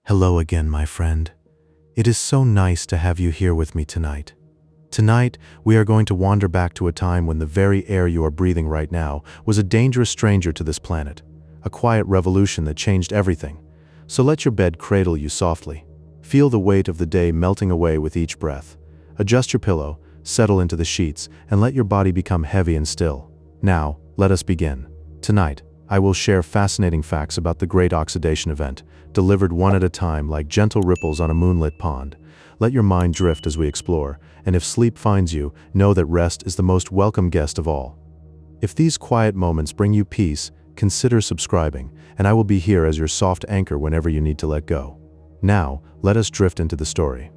Hello again, my friend. It is so nice to have you here with me tonight. Tonight, we are going to wander back to a time when the very air you are breathing right now was a dangerous stranger to this planet, a quiet revolution that changed everything. So let your bed cradle you softly. Feel the weight of the day melting away with each breath. Adjust your pillow, settle into the sheets, and let your body become heavy and still. Now, let us begin. Tonight, I will share fascinating facts about the Great Oxidation event, delivered one at a time like gentle ripples on a moonlit pond. Let your mind drift as we explore, and if sleep finds you, know that rest is the most welcome guest of all. If these quiet moments bring you peace, consider subscribing, and I will be here as your soft anchor whenever you need to let go. Now, let us drift into the story.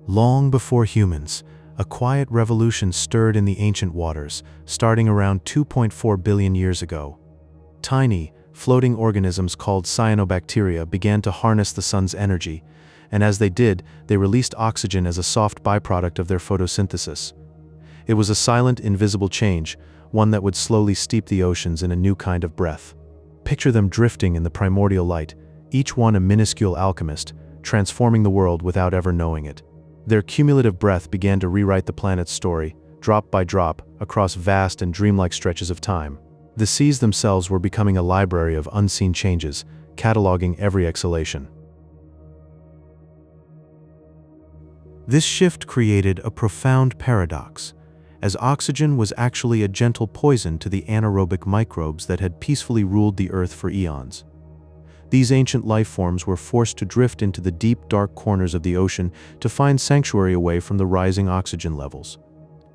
Long before humans, a quiet revolution stirred in the ancient waters, starting around 2.4 billion years ago. Tiny, floating organisms called cyanobacteria began to harness the sun's energy, and as they did, they released oxygen as a soft byproduct of their photosynthesis. It was a silent, invisible change, one that would slowly steep the oceans in a new kind of breath. Picture them drifting in the primordial light, each one a minuscule alchemist, transforming the world without ever knowing it. Their cumulative breath began to rewrite the planet's story, drop by drop, across vast and dreamlike stretches of time. The seas themselves were becoming a library of unseen changes, cataloging every exhalation. This shift created a profound paradox, as oxygen was actually a gentle poison to the anaerobic microbes that had peacefully ruled the Earth for eons. These ancient life forms were forced to drift into the deep, dark corners of the ocean to find sanctuary away from the rising oxygen levels.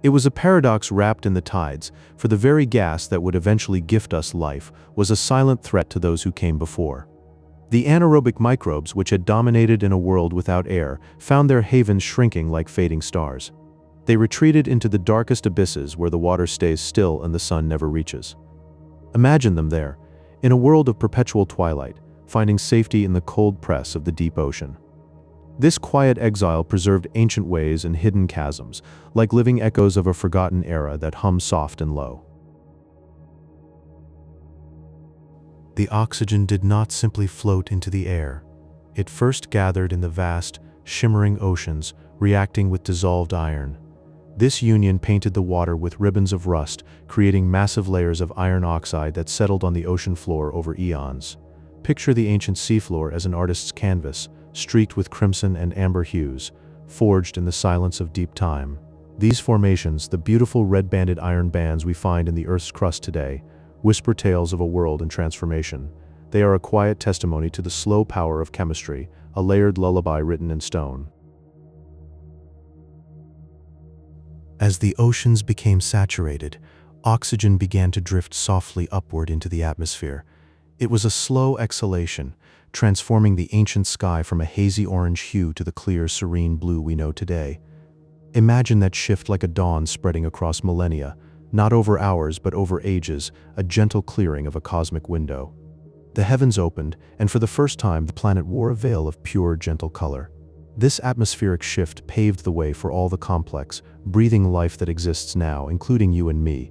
It was a paradox wrapped in the tides, for the very gas that would eventually gift us life was a silent threat to those who came before. The anaerobic microbes, which had dominated in a world without air, found their havens shrinking like fading stars. They retreated into the darkest abysses where the water stays still and the sun never reaches. Imagine them there, in a world of perpetual twilight, finding safety in the cold press of the deep ocean. This quiet exile preserved ancient ways and hidden chasms, like living echoes of a forgotten era that hum soft and low. The oxygen did not simply float into the air. It first gathered in the vast, shimmering oceans, reacting with dissolved iron. This union painted the water with ribbons of rust, creating massive layers of iron oxide that settled on the ocean floor over eons. Picture the ancient seafloor as an artist's canvas, streaked with crimson and amber hues, forged in the silence of deep time. These formations, the beautiful red-banded iron bands we find in the Earth's crust today, whisper tales of a world in transformation. They are a quiet testimony to the slow power of chemistry, a layered lullaby written in stone. As the oceans became saturated, oxygen began to drift softly upward into the atmosphere. It was a slow exhalation, transforming the ancient sky from a hazy orange hue to the clear, serene blue we know today. Imagine that shift like a dawn spreading across millennia, not over hours but over ages, a gentle clearing of a cosmic window. The heavens opened, and for the first time the planet wore a veil of pure, gentle color. This atmospheric shift paved the way for all the complex, breathing life that exists now, including you and me.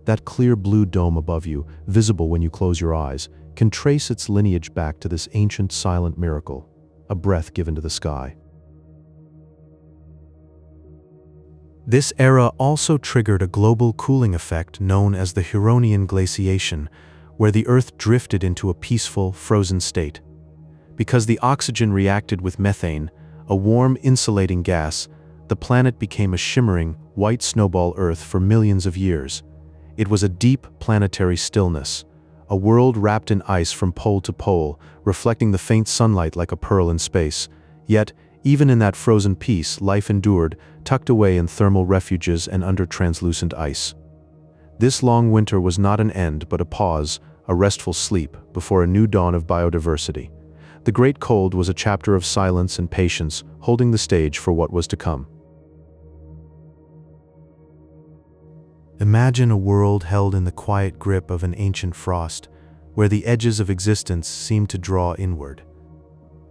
That clear blue dome above you, visible when you close your eyes, can trace its lineage back to this ancient silent miracle, a breath given to the sky. This era also triggered a global cooling effect known as the Huronian glaciation, where the Earth drifted into a peaceful, frozen state. Because the oxygen reacted with methane, a warm, insulating gas, the planet became a shimmering, white snowball Earth for millions of years. It was a deep, planetary stillness, a world wrapped in ice from pole to pole, reflecting the faint sunlight like a pearl in space. Yet, even in that frozen peace, life endured, tucked away in thermal refuges and under translucent ice. This long winter was not an end but a pause, a restful sleep, before a new dawn of biodiversity. The Great Cold was a chapter of silence and patience, holding the stage for what was to come. Imagine a world held in the quiet grip of an ancient frost, where the edges of existence seemed to draw inward.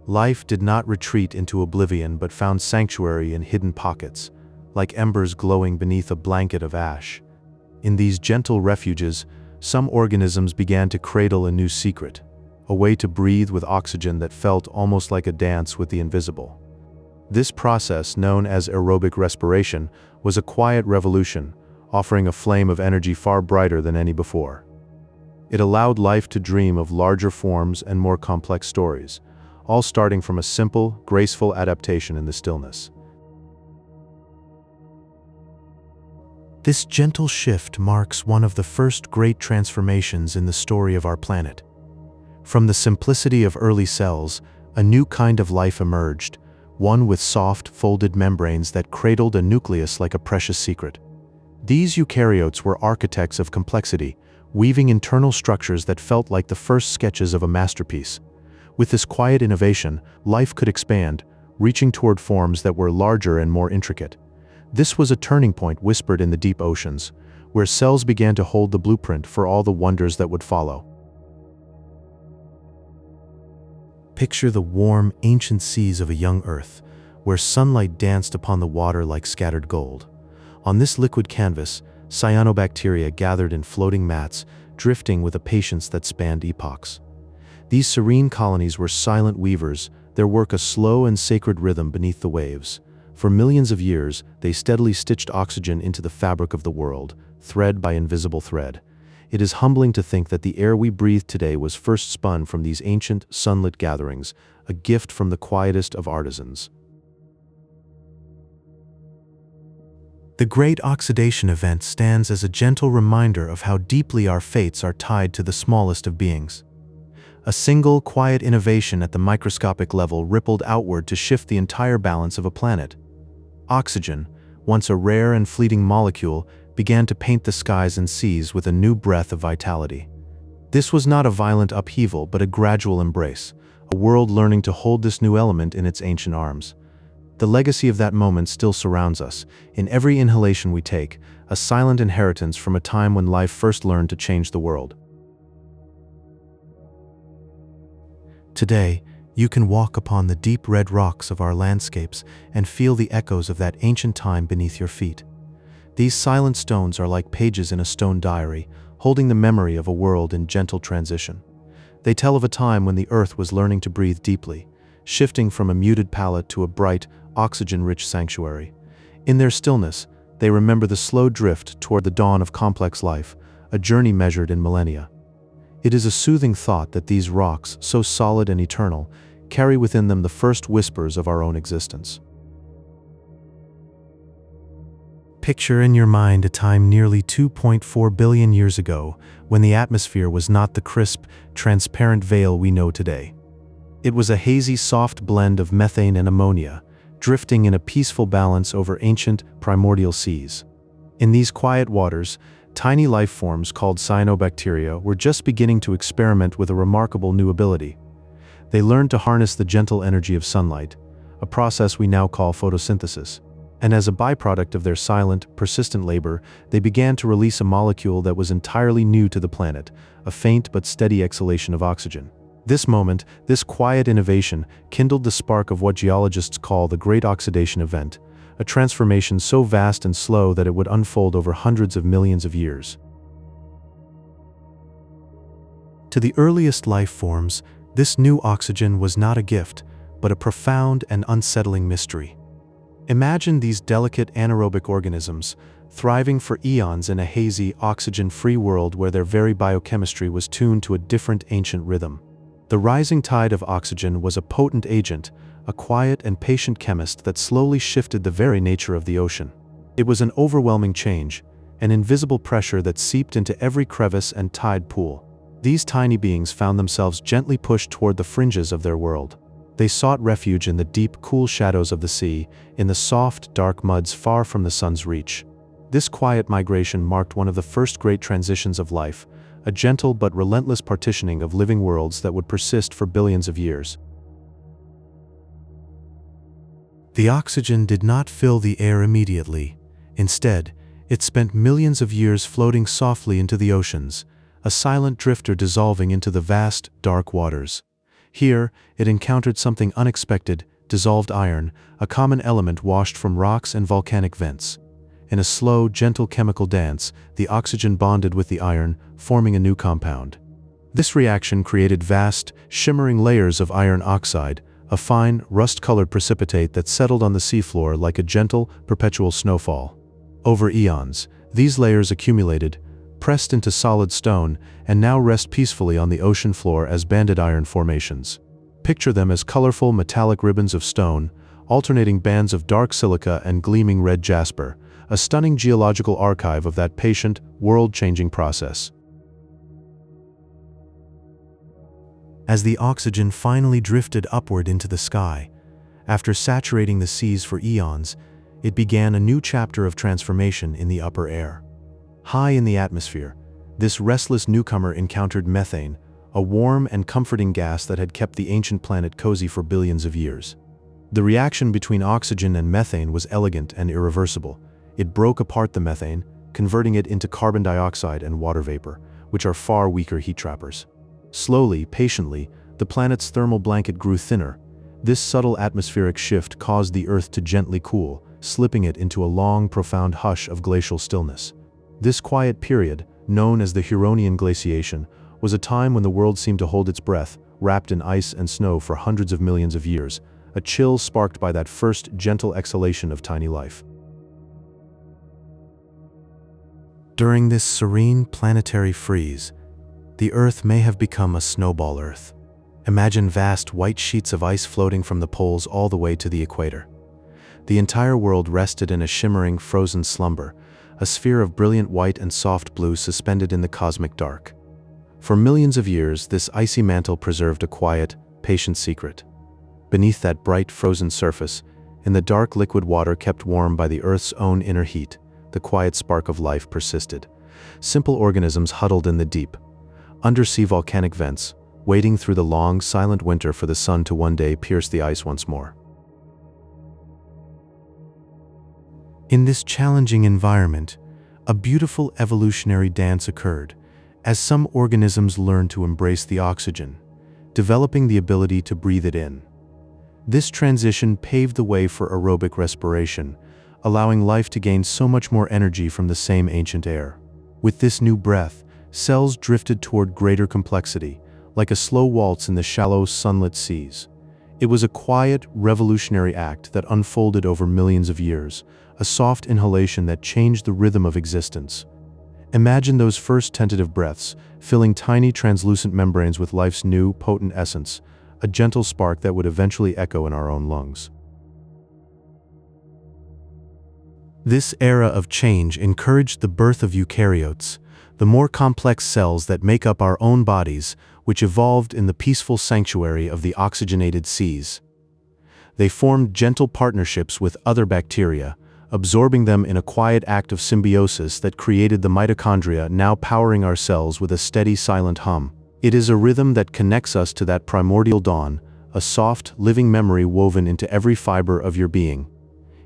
Life did not retreat into oblivion but found sanctuary in hidden pockets, like embers glowing beneath a blanket of ash. In these gentle refuges, some organisms began to cradle a new secret, a way to breathe with oxygen that felt almost like a dance with the invisible. This process, known as aerobic respiration, was a quiet revolution, offering a flame of energy far brighter than any before. It allowed life to dream of larger forms and more complex stories, all starting from a simple, graceful adaptation in the stillness. This gentle shift marks one of the first great transformations in the story of our planet. From the simplicity of early cells, a new kind of life emerged, one with soft, folded membranes that cradled a nucleus like a precious secret. These eukaryotes were architects of complexity, weaving internal structures that felt like the first sketches of a masterpiece. With this quiet innovation, life could expand, reaching toward forms that were larger and more intricate. This was a turning point whispered in the deep oceans, where cells began to hold the blueprint for all the wonders that would follow. Picture the warm, ancient seas of a young Earth, where sunlight danced upon the water like scattered gold. On this liquid canvas, cyanobacteria gathered in floating mats, drifting with a patience that spanned epochs. These serene colonies were silent weavers, their work a slow and sacred rhythm beneath the waves. For millions of years, they steadily stitched oxygen into the fabric of the world, thread by invisible thread. It is humbling to think that the air we breathe today was first spun from these ancient, sunlit gatherings, a gift from the quietest of artisans. The Great Oxidation Event stands as a gentle reminder of how deeply our fates are tied to the smallest of beings. A single, quiet innovation at the microscopic level rippled outward to shift the entire balance of a planet. Oxygen, once a rare and fleeting molecule, began to paint the skies and seas with a new breath of vitality. This was not a violent upheaval, but a gradual embrace, a world learning to hold this new element in its ancient arms. The legacy of that moment still surrounds us. In every inhalation we take, a silent inheritance from a time when life first learned to change the world. Today, you can walk upon the deep red rocks of our landscapes and feel the echoes of that ancient time beneath your feet. These silent stones are like pages in a stone diary, holding the memory of a world in gentle transition. They tell of a time when the earth was learning to breathe deeply, shifting from a muted palette to a bright, oxygen-rich sanctuary. In their stillness, they remember the slow drift toward the dawn of complex life, a journey measured in millennia. It is a soothing thought that these rocks, so solid and eternal, carry within them the first whispers of our own existence. Picture in your mind a time nearly 2.4 billion years ago, when the atmosphere was not the crisp, transparent veil we know today. It was a hazy, soft blend of methane and ammonia, drifting in a peaceful balance over ancient, primordial seas. In these quiet waters, tiny life forms called cyanobacteria were just beginning to experiment with a remarkable new ability. They learned to harness the gentle energy of sunlight, a process we now call photosynthesis. And as a byproduct of their silent, persistent labor, they began to release a molecule that was entirely new to the planet, a faint but steady exhalation of oxygen. This moment, this quiet innovation, kindled the spark of what geologists call the Great Oxidation Event, a transformation so vast and slow that it would unfold over hundreds of millions of years. To the earliest life forms, this new oxygen was not a gift, but a profound and unsettling mystery. Imagine these delicate anaerobic organisms, thriving for eons in a hazy, oxygen-free world where their very biochemistry was tuned to a different ancient rhythm. The rising tide of oxygen was a potent agent, a quiet and patient chemist that slowly shifted the very nature of the ocean. It was an overwhelming change, an invisible pressure that seeped into every crevice and tide pool. These tiny beings found themselves gently pushed toward the fringes of their world. They sought refuge in the deep, cool shadows of the sea, in the soft, dark muds far from the sun's reach. This quiet migration marked one of the first great transitions of life, a gentle but relentless partitioning of living worlds that would persist for billions of years. The oxygen did not fill the air immediately. Instead, it spent millions of years floating softly into the oceans, a silent drifter dissolving into the vast, dark waters. Here, it encountered something unexpected: dissolved iron, a common element washed from rocks and volcanic vents. In a slow, gentle chemical dance, the oxygen bonded with the iron, forming a new compound. This reaction created vast, shimmering layers of iron oxide, a fine, rust-colored precipitate that settled on the seafloor like a gentle, perpetual snowfall. Over eons, these layers accumulated, pressed into solid stone, and now rest peacefully on the ocean floor as banded iron formations. Picture them as colorful metallic ribbons of stone, alternating bands of dark silica and gleaming red jasper, a stunning geological archive of that patient, world-changing process. As the oxygen finally drifted upward into the sky, after saturating the seas for eons, it began a new chapter of transformation in the upper air. High in the atmosphere, this restless newcomer encountered methane, a warm and comforting gas that had kept the ancient planet cozy for billions of years. The reaction between oxygen and methane was elegant and irreversible. It broke apart the methane, converting it into carbon dioxide and water vapor, which are far weaker heat trappers. Slowly, patiently, the planet's thermal blanket grew thinner. This subtle atmospheric shift caused the Earth to gently cool, slipping it into a long, profound hush of glacial stillness. This quiet period, known as the Huronian glaciation, was a time when the world seemed to hold its breath, wrapped in ice and snow for hundreds of millions of years, a chill sparked by that first gentle exhalation of tiny life. During this serene planetary freeze, the Earth may have become a snowball Earth. Imagine vast white sheets of ice floating from the poles all the way to the equator. The entire world rested in a shimmering, frozen slumber, a sphere of brilliant white and soft blue suspended in the cosmic dark. For millions of years, this icy mantle preserved a quiet, patient secret. Beneath that bright, frozen surface, in the dark liquid water kept warm by the Earth's own inner heat, the quiet spark of life persisted. Simple organisms huddled in the deep, undersea volcanic vents, waiting through the long, silent winter for the sun to one day pierce the ice once more. In this challenging environment, a beautiful evolutionary dance occurred, as some organisms learned to embrace the oxygen, developing the ability to breathe it in. This transition paved the way for aerobic respiration, allowing life to gain so much more energy from the same ancient air. With this new breath, cells drifted toward greater complexity, like a slow waltz in the shallow, sunlit seas. It was a quiet, revolutionary act that unfolded over millions of years, a soft inhalation that changed the rhythm of existence. Imagine those first tentative breaths, filling tiny translucent membranes with life's new, potent essence, a gentle spark that would eventually echo in our own lungs. This era of change encouraged the birth of eukaryotes, the more complex cells that make up our own bodies, which evolved in the peaceful sanctuary of the oxygenated seas. They formed gentle partnerships with other bacteria, absorbing them in a quiet act of symbiosis that created the mitochondria now powering our cells with a steady, silent hum. It is a rhythm that connects us to that primordial dawn, a soft, living memory woven into every fiber of your being.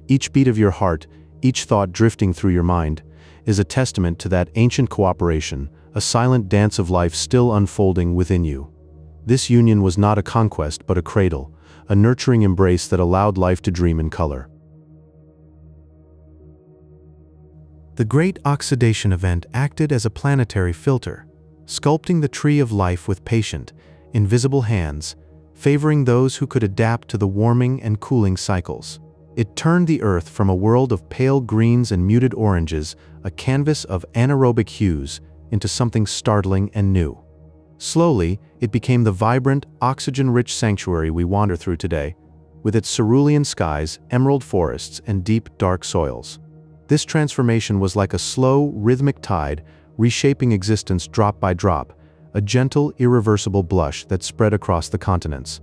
Each beat of your heart, each thought drifting through your mind, is a testament to that ancient cooperation, a silent dance of life still unfolding within you. This union was not a conquest but a cradle, a nurturing embrace that allowed life to dream in color. The Great Oxidation event acted as a planetary filter, sculpting the tree of life with patient, invisible hands, favoring those who could adapt to the warming and cooling cycles. It turned the Earth from a world of pale greens and muted oranges, a canvas of anaerobic hues, into something startling and new. Slowly, it became the vibrant, oxygen-rich sanctuary we wander through today, with its cerulean skies, emerald forests, and deep, dark soils. This transformation was like a slow, rhythmic tide, reshaping existence drop by drop, a gentle, irreversible blush that spread across the continents.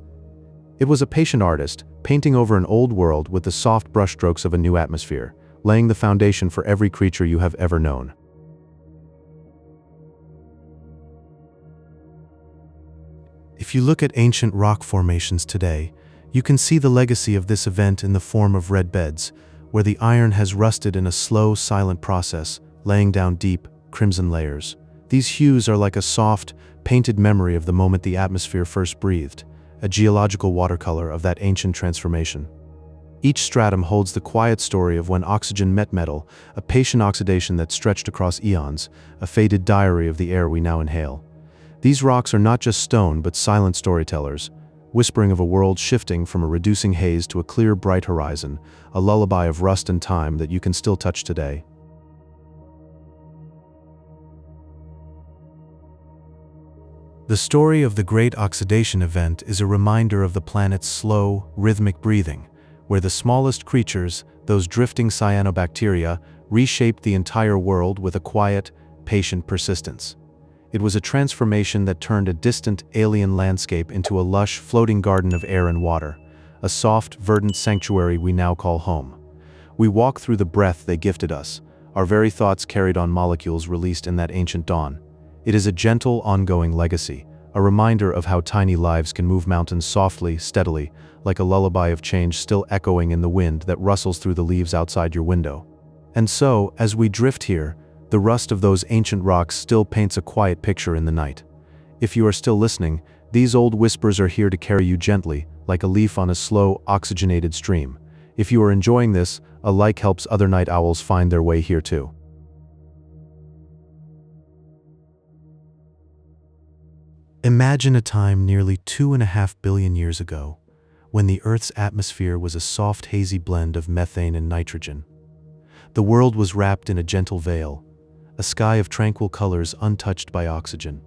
It was a patient artist, painting over an old world with the soft brushstrokes of a new atmosphere, laying the foundation for every creature you have ever known. If you look at ancient rock formations today, you can see the legacy of this event in the form of red beds, where the iron has rusted in a slow, silent process, laying down deep, crimson layers. These hues are like a soft, painted memory of the moment the atmosphere first breathed, a geological watercolor of that ancient transformation. Each stratum holds the quiet story of when oxygen met metal, a patient oxidation that stretched across eons, a faded diary of the air we now inhale. These rocks are not just stone but silent storytellers, whispering of a world shifting from a reducing haze to a clear, bright horizon, a lullaby of rust and time that you can still touch today. The story of the Great Oxidation Event is a reminder of the planet's slow, rhythmic breathing, where the smallest creatures, those drifting cyanobacteria, reshaped the entire world with a quiet, patient persistence. It was a transformation that turned a distant, alien landscape into a lush, floating garden of air and water, a soft, verdant sanctuary we now call home. We walk through the breath they gifted us, our very thoughts carried on molecules released in that ancient dawn. It is a gentle, ongoing legacy, a reminder of how tiny lives can move mountains softly, steadily, like a lullaby of change still echoing in the wind that rustles through the leaves outside your window. And so, as we drift here, the rust of those ancient rocks still paints a quiet picture in the night. If you are still listening, these old whispers are here to carry you gently, like a leaf on a slow, oxygenated stream. If you are enjoying this, a like helps other night owls find their way here too. Imagine a time nearly 2.5 billion years ago, when the Earth's atmosphere was a soft, hazy blend of methane and nitrogen. The world was wrapped in a gentle veil, a sky of tranquil colors untouched by oxygen.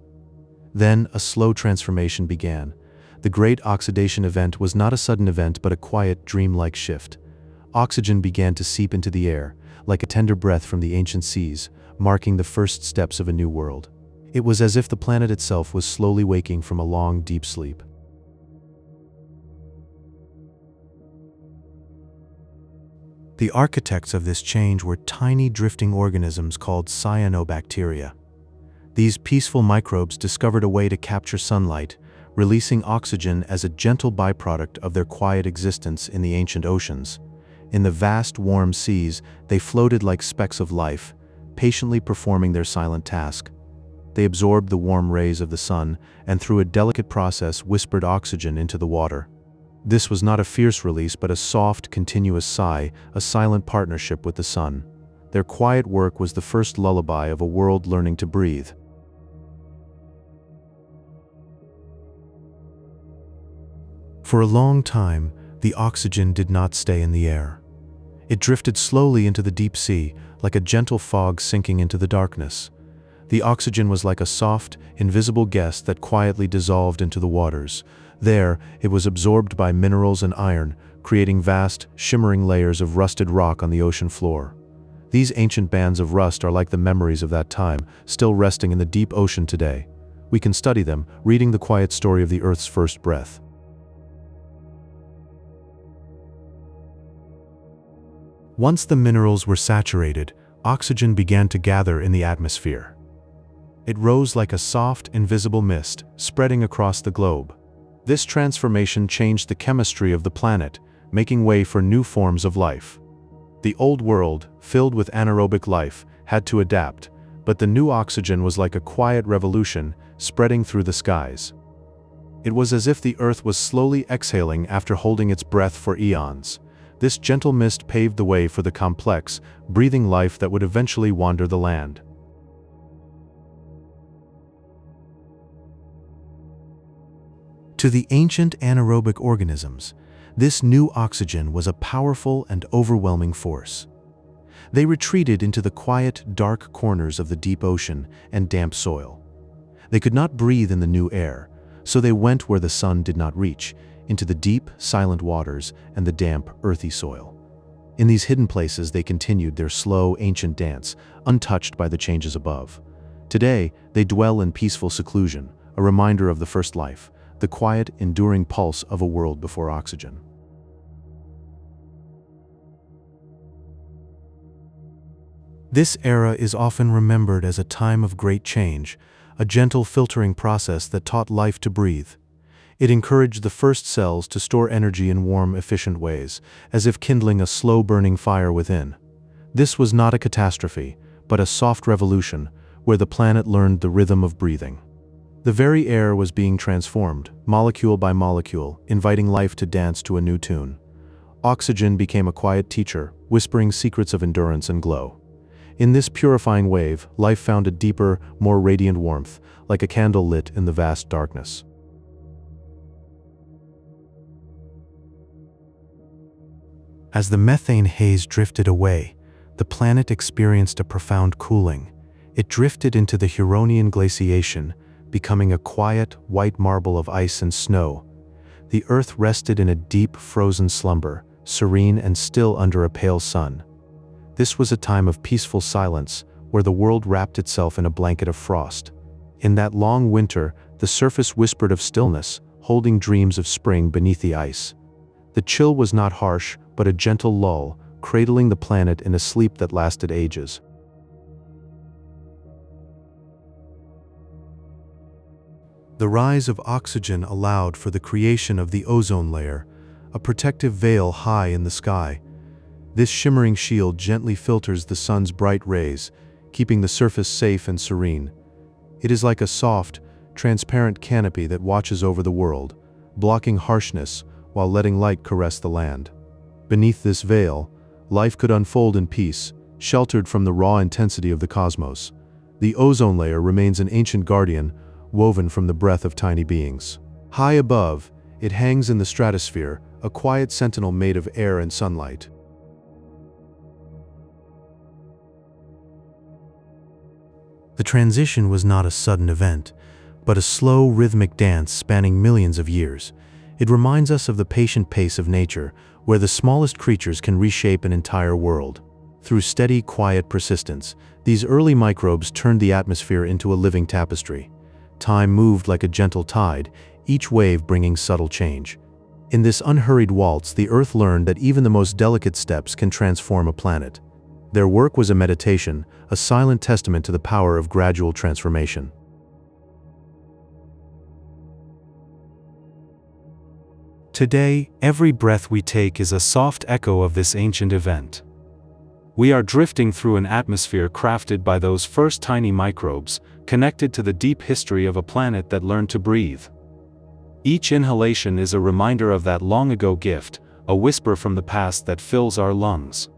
Then a slow transformation began. The Great Oxidation Event was not a sudden event but a quiet, dreamlike shift. Oxygen began to seep into the air, like a tender breath from the ancient seas, marking the first steps of a new world. It was as if the planet itself was slowly waking from a long, deep sleep. The architects of this change were tiny drifting organisms called cyanobacteria. These peaceful microbes discovered a way to capture sunlight, releasing oxygen as a gentle byproduct of their quiet existence in the ancient oceans. In the vast, warm seas, they floated like specks of life, patiently performing their silent task. They absorbed the warm rays of the sun and through a delicate process whispered oxygen into the water. This was not a fierce release but a soft, continuous sigh, a silent partnership with the sun. Their quiet work was the first lullaby of a world learning to breathe. For a long time, the oxygen did not stay in the air. It drifted slowly into the deep sea, like a gentle fog sinking into the darkness. The oxygen was like a soft, invisible guest that quietly dissolved into the waters. There, it was absorbed by minerals and iron, creating vast, shimmering layers of rusted rock on the ocean floor. These ancient bands of rust are like the memories of that time, still resting in the deep ocean today. We can study them, reading the quiet story of the Earth's first breath. Once the minerals were saturated, oxygen began to gather in the atmosphere. It rose like a soft, invisible mist, spreading across the globe. This transformation changed the chemistry of the planet, making way for new forms of life. The old world, filled with anaerobic life, had to adapt, but the new oxygen was like a quiet revolution, spreading through the skies. It was as if the Earth was slowly exhaling after holding its breath for eons. This gentle mist paved the way for the complex, breathing life that would eventually wander the land. To the ancient anaerobic organisms, this new oxygen was a powerful and overwhelming force. They retreated into the quiet, dark corners of the deep ocean and damp soil. They could not breathe in the new air, so they went where the sun did not reach, into the deep, silent waters and the damp, earthy soil. In these hidden places they continued their slow, ancient dance, untouched by the changes above. Today, they dwell in peaceful seclusion, a reminder of the first life, the quiet, enduring pulse of a world before oxygen. This era is often remembered as a time of great change, a gentle filtering process that taught life to breathe. It encouraged the first cells to store energy in warm, efficient ways, as if kindling a slow-burning fire within. This was not a catastrophe, but a soft revolution, where the planet learned the rhythm of breathing. The very air was being transformed, molecule by molecule, inviting life to dance to a new tune. Oxygen became a quiet teacher, whispering secrets of endurance and glow. In this purifying wave, life found a deeper, more radiant warmth, like a candle lit in the vast darkness. As the methane haze drifted away, the planet experienced a profound cooling. It drifted into the Huronian glaciation, becoming a quiet, white marble of ice and snow. The Earth rested in a deep, frozen slumber, serene and still under a pale sun. This was a time of peaceful silence, where the world wrapped itself in a blanket of frost. In that long winter, the surface whispered of stillness, holding dreams of spring beneath the ice. The chill was not harsh, but a gentle lull, cradling the planet in a sleep that lasted ages. The rise of oxygen allowed for the creation of the ozone layer, a protective veil high in the sky. This shimmering shield gently filters the sun's bright rays, keeping the surface safe and serene. It is like a soft, transparent canopy that watches over the world, blocking harshness while letting light caress the land. Beneath this veil, life could unfold in peace, sheltered from the raw intensity of the cosmos. The ozone layer remains an ancient guardian, woven from the breath of tiny beings. High above, it hangs in the stratosphere, a quiet sentinel made of air and sunlight. The transition was not a sudden event, but a slow, rhythmic dance spanning millions of years. It reminds us of the patient pace of nature, where the smallest creatures can reshape an entire world. Through steady, quiet persistence, these early microbes turned the atmosphere into a living tapestry. Time moved like a gentle tide, each wave bringing subtle change. In this unhurried waltz, the Earth learned that even the most delicate steps can transform a planet. Their work was a meditation, a silent testament to the power of gradual transformation. Today, every breath we take is a soft echo of this ancient event. We are drifting through an atmosphere crafted by those first tiny microbes, connected to the deep history of a planet that learned to breathe. Each inhalation is a reminder of that long-ago gift, a whisper from the past that fills our lungs.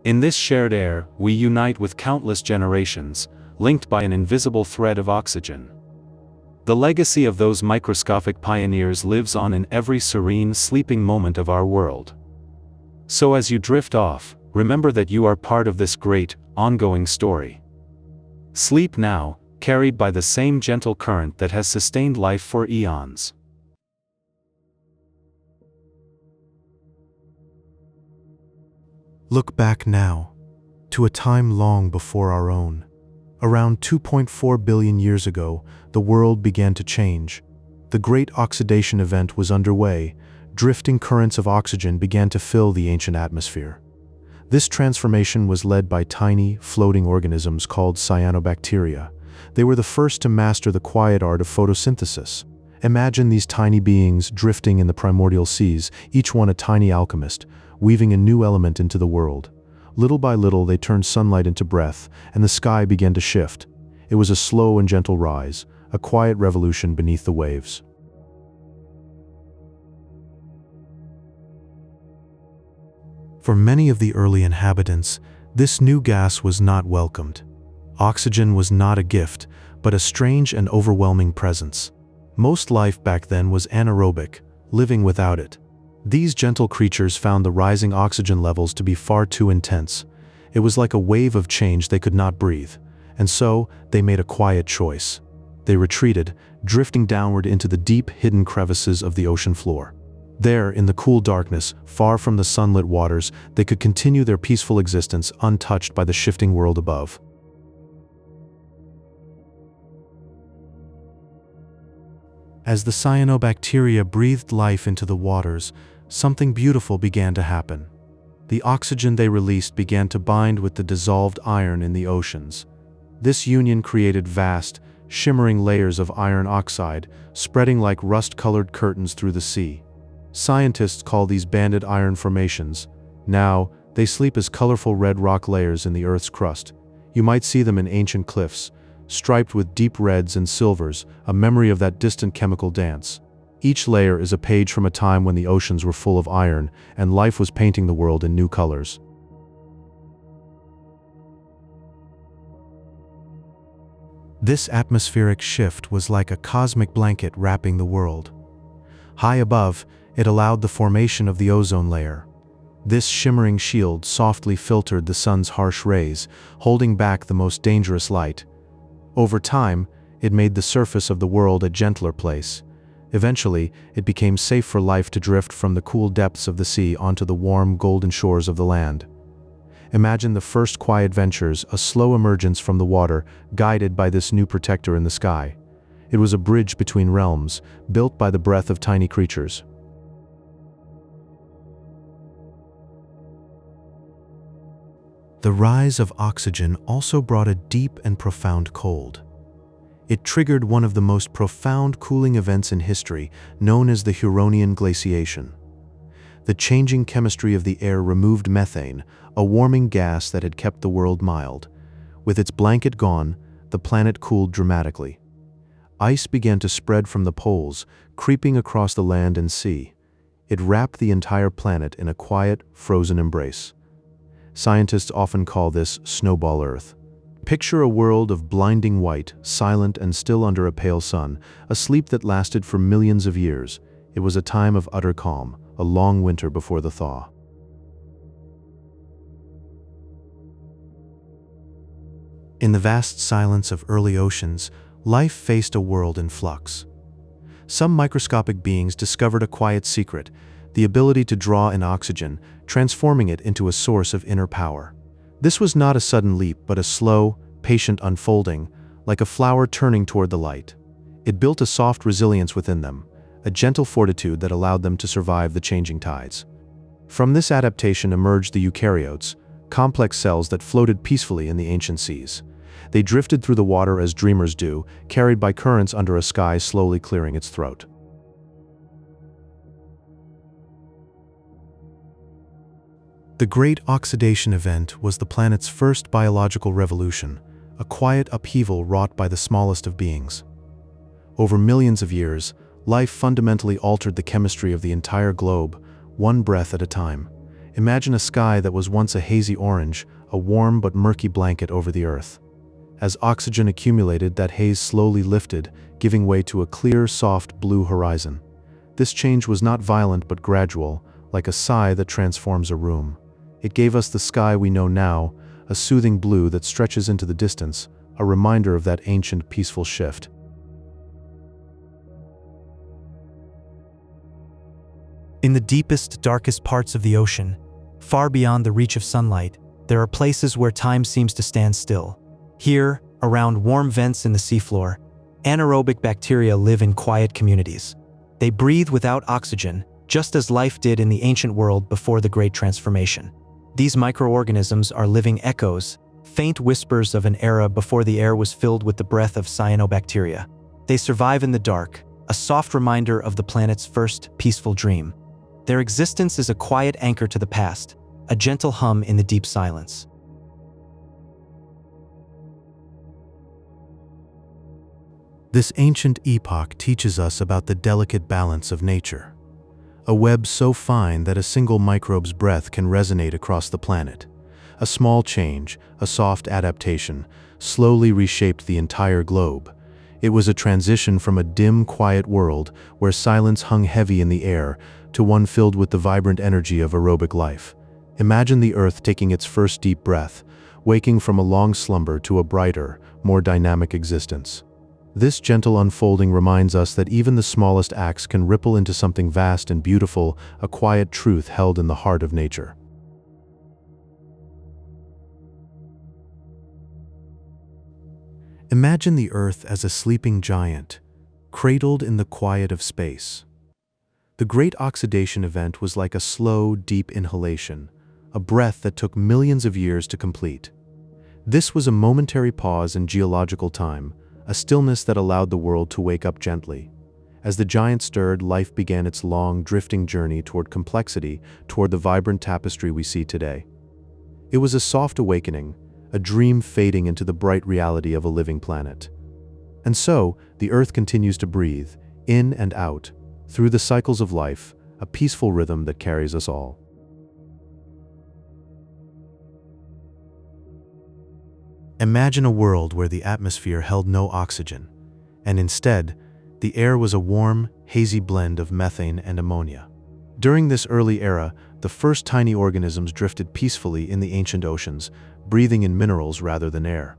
In this shared air, we unite with countless generations, linked by an invisible thread of oxygen. The legacy of those microscopic pioneers lives on in every serene, sleeping moment of our world. So as you drift off, remember that you are part of this great, ongoing story. Sleep now, carried by the same gentle current that has sustained life for eons. Look back now, to a time long before our own. Around 2.4 billion years ago, the world began to change. The Great Oxidation event was underway. Drifting currents of oxygen began to fill the ancient atmosphere. This transformation was led by tiny, floating organisms called cyanobacteria. They were the first to master the quiet art of photosynthesis. Imagine these tiny beings drifting in the primordial seas, each one a tiny alchemist, weaving a new element into the world. Little by little, they turned sunlight into breath, and the sky began to shift. It was a slow and gentle rise, a quiet revolution beneath the waves. For many of the early inhabitants, this new gas was not welcomed. Oxygen was not a gift, but a strange and overwhelming presence. Most life back then was anaerobic, living without it. These gentle creatures found the rising oxygen levels to be far too intense. It was like a wave of change they could not breathe, and so they made a quiet choice. They retreated, drifting downward into the deep, hidden crevices of the ocean floor. There, in the cool darkness, far from the sunlit waters, they could continue their peaceful existence untouched by the shifting world above. As the cyanobacteria breathed life into the waters, something beautiful began to happen. The oxygen they released began to bind with the dissolved iron in the oceans. This union created vast, shimmering layers of iron oxide, spreading like rust-colored curtains through the sea. Scientists call these banded iron formations. Now, they sleep as colorful red rock layers in the Earth's crust. You might see them in ancient cliffs, striped with deep reds and silvers, a memory of that distant chemical dance. Each layer is a page from a time when the oceans were full of iron, and life was painting the world in new colors. This atmospheric shift was like a cosmic blanket wrapping the world. High above, it allowed the formation of the ozone layer. This shimmering shield softly filtered the sun's harsh rays, holding back the most dangerous light. Over time, it made the surface of the world a gentler place. Eventually, it became safe for life to drift from the cool depths of the sea onto the warm, golden shores of the land. Imagine the first quiet ventures, a slow emergence from the water, guided by this new protector in the sky. It was a bridge between realms, built by the breath of tiny creatures. The rise of oxygen also brought a deep and profound cold. It triggered one of the most profound cooling events in history, known as the Huronian glaciation. The changing chemistry of the air removed methane, a warming gas that had kept the world mild. With its blanket gone, the planet cooled dramatically. Ice began to spread from the poles, creeping across the land and sea. It wrapped the entire planet in a quiet, frozen embrace. Scientists often call this Snowball Earth. Picture a world of blinding white, silent and still under a pale sun, a sleep that lasted for millions of years. It was a time of utter calm, a long winter before the thaw. In the vast silence of early oceans, life faced a world in flux. Some microscopic beings discovered a quiet secret, the ability to draw in oxygen, transforming it into a source of inner power. This was not a sudden leap, but a slow, patient unfolding, like a flower turning toward the light. It built a soft resilience within them, a gentle fortitude that allowed them to survive the changing tides. From this adaptation emerged the eukaryotes, complex cells that floated peacefully in the ancient seas. They drifted through the water as dreamers do, carried by currents under a sky slowly clearing its throat. The Great Oxidation Event was the planet's first biological revolution, a quiet upheaval wrought by the smallest of beings. Over millions of years, life fundamentally altered the chemistry of the entire globe, one breath at a time. Imagine a sky that was once a hazy orange, a warm but murky blanket over the Earth. As oxygen accumulated, that haze slowly lifted, giving way to a clear, soft blue horizon. This change was not violent but gradual, like a sigh that transforms a room. It gave us the sky we know now, a soothing blue that stretches into the distance, a reminder of that ancient, peaceful shift. In the deepest, darkest parts of the ocean, far beyond the reach of sunlight, there are places where time seems to stand still. Here, around warm vents in the seafloor, anaerobic bacteria live in quiet communities. They breathe without oxygen, just as life did in the ancient world before the Great Transformation. These microorganisms are living echoes, faint whispers of an era before the air was filled with the breath of cyanobacteria. They survive in the dark, a soft reminder of the planet's first peaceful dream. Their existence is a quiet anchor to the past, a gentle hum in the deep silence. This ancient epoch teaches us about the delicate balance of nature. A web so fine that a single microbe's breath can resonate across the planet. A small change, a soft adaptation, slowly reshaped the entire globe. It was a transition from a dim, quiet world where silence hung heavy in the air to one filled with the vibrant energy of aerobic life. Imagine the Earth taking its first deep breath, waking from a long slumber to a brighter, more dynamic existence. This gentle unfolding reminds us that even the smallest acts can ripple into something vast and beautiful, a quiet truth held in the heart of nature. Imagine the Earth as a sleeping giant, cradled in the quiet of space. The Great Oxidation Event was like a slow, deep inhalation, a breath that took millions of years to complete. This was a momentary pause in geological time, a stillness that allowed the world to wake up gently. As the giant stirred, life began its long, drifting journey toward complexity, toward the vibrant tapestry we see today. It was a soft awakening, a dream fading into the bright reality of a living planet. And so, the Earth continues to breathe, in and out, through the cycles of life, a peaceful rhythm that carries us all. Imagine a world where the atmosphere held no oxygen, and instead, the air was a warm, hazy blend of methane and ammonia. During this early era, the first tiny organisms drifted peacefully in the ancient oceans, breathing in minerals rather than air.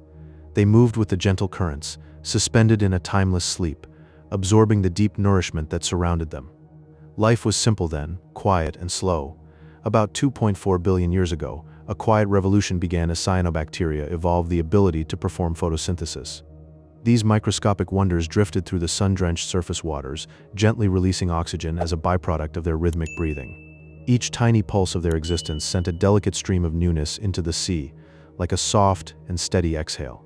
They moved with the gentle currents, suspended in a timeless sleep, absorbing the deep nourishment that surrounded them. Life was simple then, quiet and slow. About 2.4 billion years ago, a quiet revolution began as cyanobacteria evolved the ability to perform photosynthesis. These microscopic wonders drifted through the sun-drenched surface waters, gently releasing oxygen as a byproduct of their rhythmic breathing. Each tiny pulse of their existence sent a delicate stream of newness into the sea, like a soft and steady exhale.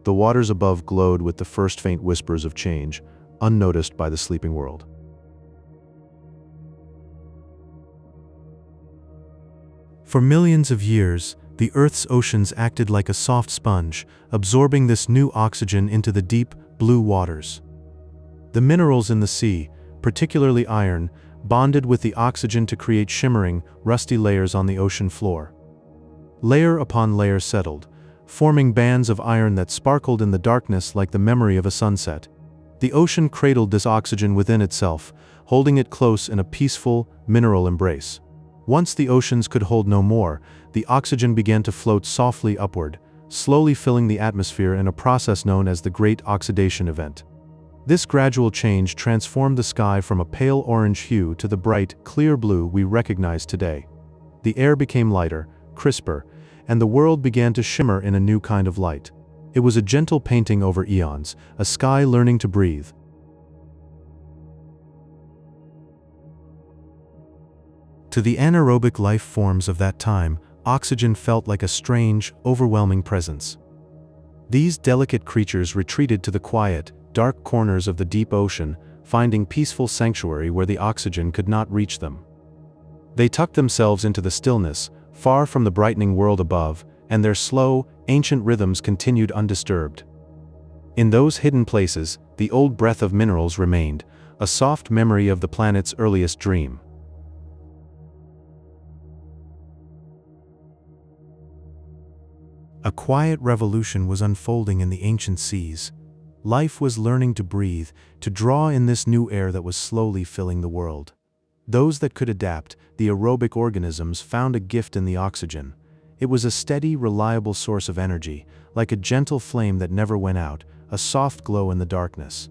The waters above glowed with the first faint whispers of change, unnoticed by the sleeping world. For millions of years, the Earth's oceans acted like a soft sponge, absorbing this new oxygen into the deep, blue waters. The minerals in the sea, particularly iron, bonded with the oxygen to create shimmering, rusty layers on the ocean floor. Layer upon layer settled, forming bands of iron that sparkled in the darkness like the memory of a sunset. The ocean cradled this oxygen within itself, holding it close in a peaceful, mineral embrace. Once the oceans could hold no more, the oxygen began to float softly upward, slowly filling the atmosphere in a process known as the Great Oxidation Event. This gradual change transformed the sky from a pale orange hue to the bright, clear blue we recognize today. The air became lighter, crisper, and the world began to shimmer in a new kind of light. It was a gentle painting over eons, a sky learning to breathe. To the anaerobic life forms of that time, oxygen felt like a strange, overwhelming presence. These delicate creatures retreated to the quiet, dark corners of the deep ocean, finding peaceful sanctuary where the oxygen could not reach them. They tucked themselves into the stillness, far from the brightening world above, and their slow, ancient rhythms continued undisturbed. In those hidden places, the old breath of minerals remained, a soft memory of the planet's earliest dream. A quiet revolution was unfolding in the ancient seas. Life was learning to breathe, to draw in this new air that was slowly filling the world. Those that could adapt, the aerobic organisms, found a gift in the oxygen. It was a steady, reliable source of energy, like a gentle flame that never went out, a soft glow in the darkness.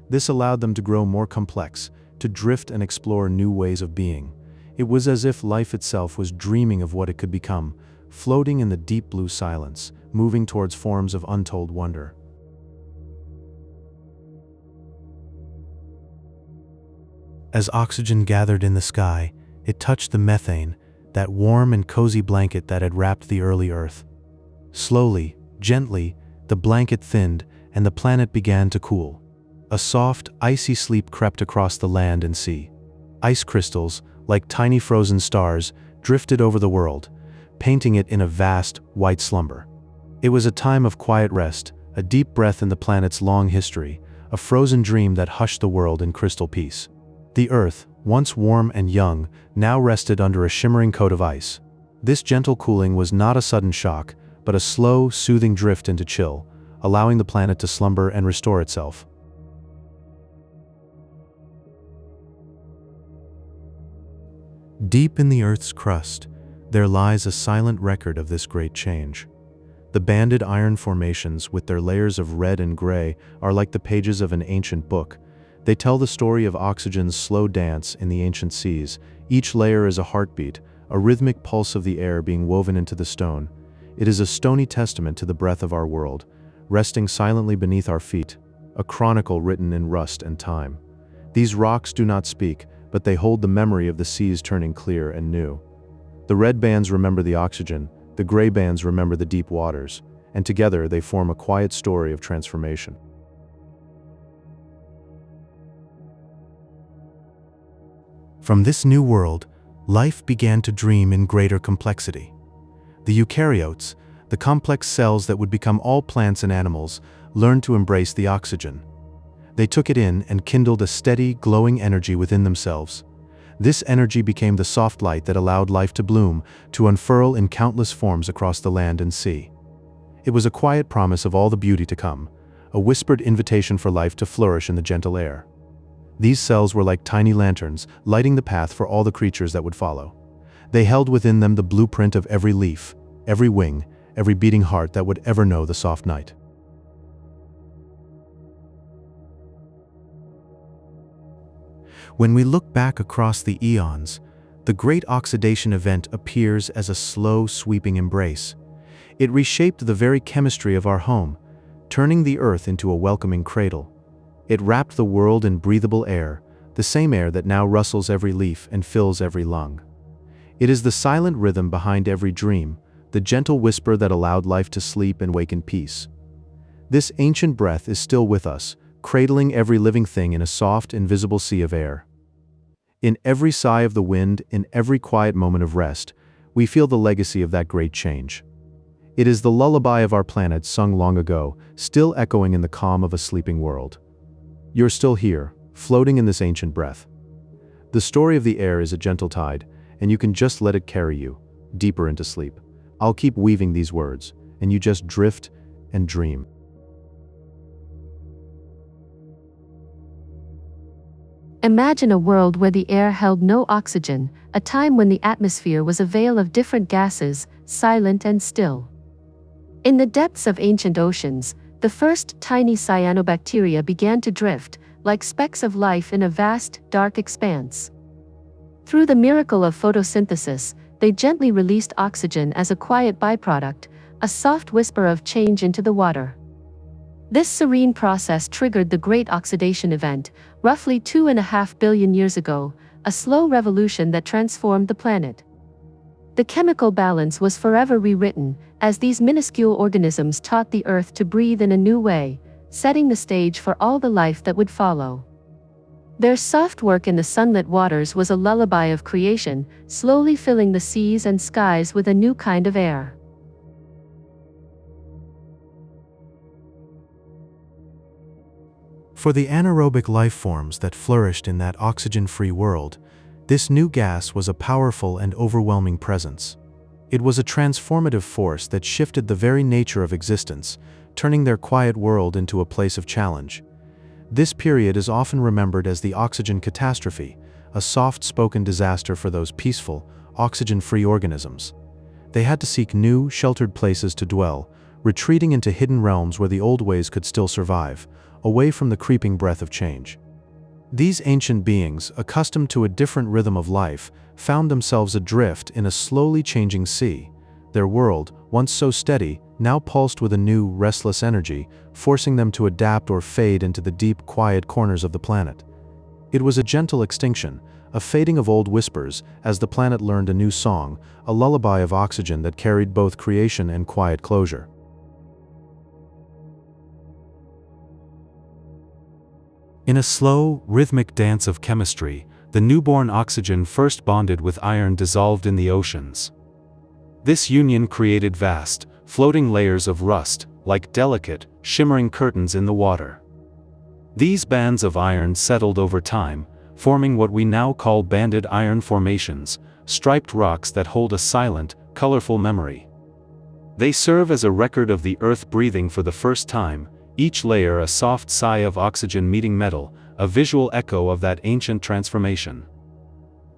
This allowed them to grow more complex, to drift and explore new ways of being. It was as if life itself was dreaming of what it could become, floating in the deep blue silence, moving towards forms of untold wonder. As oxygen gathered in the sky, it touched the methane, that warm and cozy blanket that had wrapped the early Earth. Slowly, gently, the blanket thinned and the planet began to cool. A soft, icy sleep crept across the land and sea. Ice crystals, like tiny frozen stars, drifted over the world, painting it in a vast, white slumber. It was a time of quiet rest, a deep breath in the planet's long history, a frozen dream that hushed the world in crystal peace. The Earth, once warm and young, now rested under a shimmering coat of ice. This gentle cooling was not a sudden shock, but a slow, soothing drift into chill, allowing the planet to slumber and restore itself. Deep in the Earth's crust, there lies a silent record of this great change. The banded iron formations, with their layers of red and gray, are like the pages of an ancient book. They tell the story of oxygen's slow dance in the ancient seas. Each layer is a heartbeat, a rhythmic pulse of the air being woven into the stone. It is a stony testament to the breath of our world, resting silently beneath our feet, a chronicle written in rust and time. These rocks do not speak, but they hold the memory of the seas turning clear and new. The red bands remember the oxygen, the gray bands remember the deep waters, and together they form a quiet story of transformation. From this new world, life began to dream in greater complexity. The eukaryotes, the complex cells that would become all plants and animals, learned to embrace the oxygen. They took it in and kindled a steady, glowing energy within themselves. This energy became the soft light that allowed life to bloom, to unfurl in countless forms across the land and sea. It was a quiet promise of all the beauty to come, a whispered invitation for life to flourish in the gentle air. These cells were like tiny lanterns, lighting the path for all the creatures that would follow. They held within them the blueprint of every leaf, every wing, every beating heart that would ever know the soft night. When we look back across the eons, the Great Oxidation event appears as a slow, sweeping embrace. It reshaped the very chemistry of our home, turning the earth into a welcoming cradle. It wrapped the world in breathable air, the same air that now rustles every leaf and fills every lung. It is the silent rhythm behind every dream, the gentle whisper that allowed life to sleep and wake in peace. This ancient breath is still with us, cradling every living thing in a soft, invisible sea of air. In every sigh of the wind, in every quiet moment of rest, we feel the legacy of that great change. It is the lullaby of our planet sung long ago, still echoing in the calm of a sleeping world. You're still here, floating in this ancient breath. The story of the air is a gentle tide, and you can just let it carry you, deeper into sleep. I'll keep weaving these words, and you just drift and dream. Imagine a world where the air held no oxygen, a time when the atmosphere was a veil of different gases, silent and still. In the depths of ancient oceans, the first tiny cyanobacteria began to drift, like specks of life in a vast, dark expanse. Through the miracle of photosynthesis, they gently released oxygen as a quiet byproduct, a soft whisper of change into the water. This serene process triggered the Great Oxidation event, roughly 2.5 billion years ago, a slow revolution that transformed the planet. The chemical balance was forever rewritten, as these minuscule organisms taught the Earth to breathe in a new way, setting the stage for all the life that would follow. Their soft work in the sunlit waters was a lullaby of creation, slowly filling the seas and skies with a new kind of air. For the anaerobic life forms that flourished in that oxygen-free world, this new gas was a powerful and overwhelming presence. It was a transformative force that shifted the very nature of existence, turning their quiet world into a place of challenge. This period is often remembered as the oxygen catastrophe, a soft-spoken disaster for those peaceful, oxygen-free organisms. They had to seek new, sheltered places to dwell, retreating into hidden realms where the old ways could still survive, away from the creeping breath of change. These ancient beings, accustomed to a different rhythm of life, found themselves adrift in a slowly changing sea. Their world, once so steady, now pulsed with a new, restless energy, forcing them to adapt or fade into the deep, quiet corners of the planet. It was a gentle extinction, a fading of old whispers, as the planet learned a new song, a lullaby of oxygen that carried both creation and quiet closure. In a slow, rhythmic dance of chemistry, the newborn oxygen first bonded with iron dissolved in the oceans. This union created vast, floating layers of rust, like delicate, shimmering curtains in the water. These bands of iron settled over time, forming what we now call banded iron formations, striped rocks that hold a silent, colorful memory. They serve as a record of the Earth breathing for the first time, each layer a soft sigh of oxygen meeting metal, a visual echo of that ancient transformation.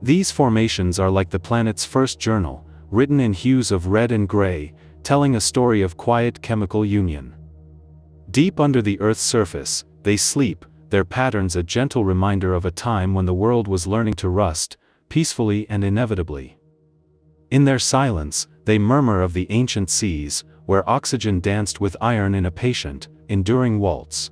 These formations are like the planet's first journal, written in hues of red and gray, telling a story of quiet chemical union. Deep under the Earth's surface, they sleep, their patterns a gentle reminder of a time when the world was learning to rust, peacefully and inevitably. In their silence, they murmur of the ancient seas, where oxygen danced with iron in a patient, enduring waltz.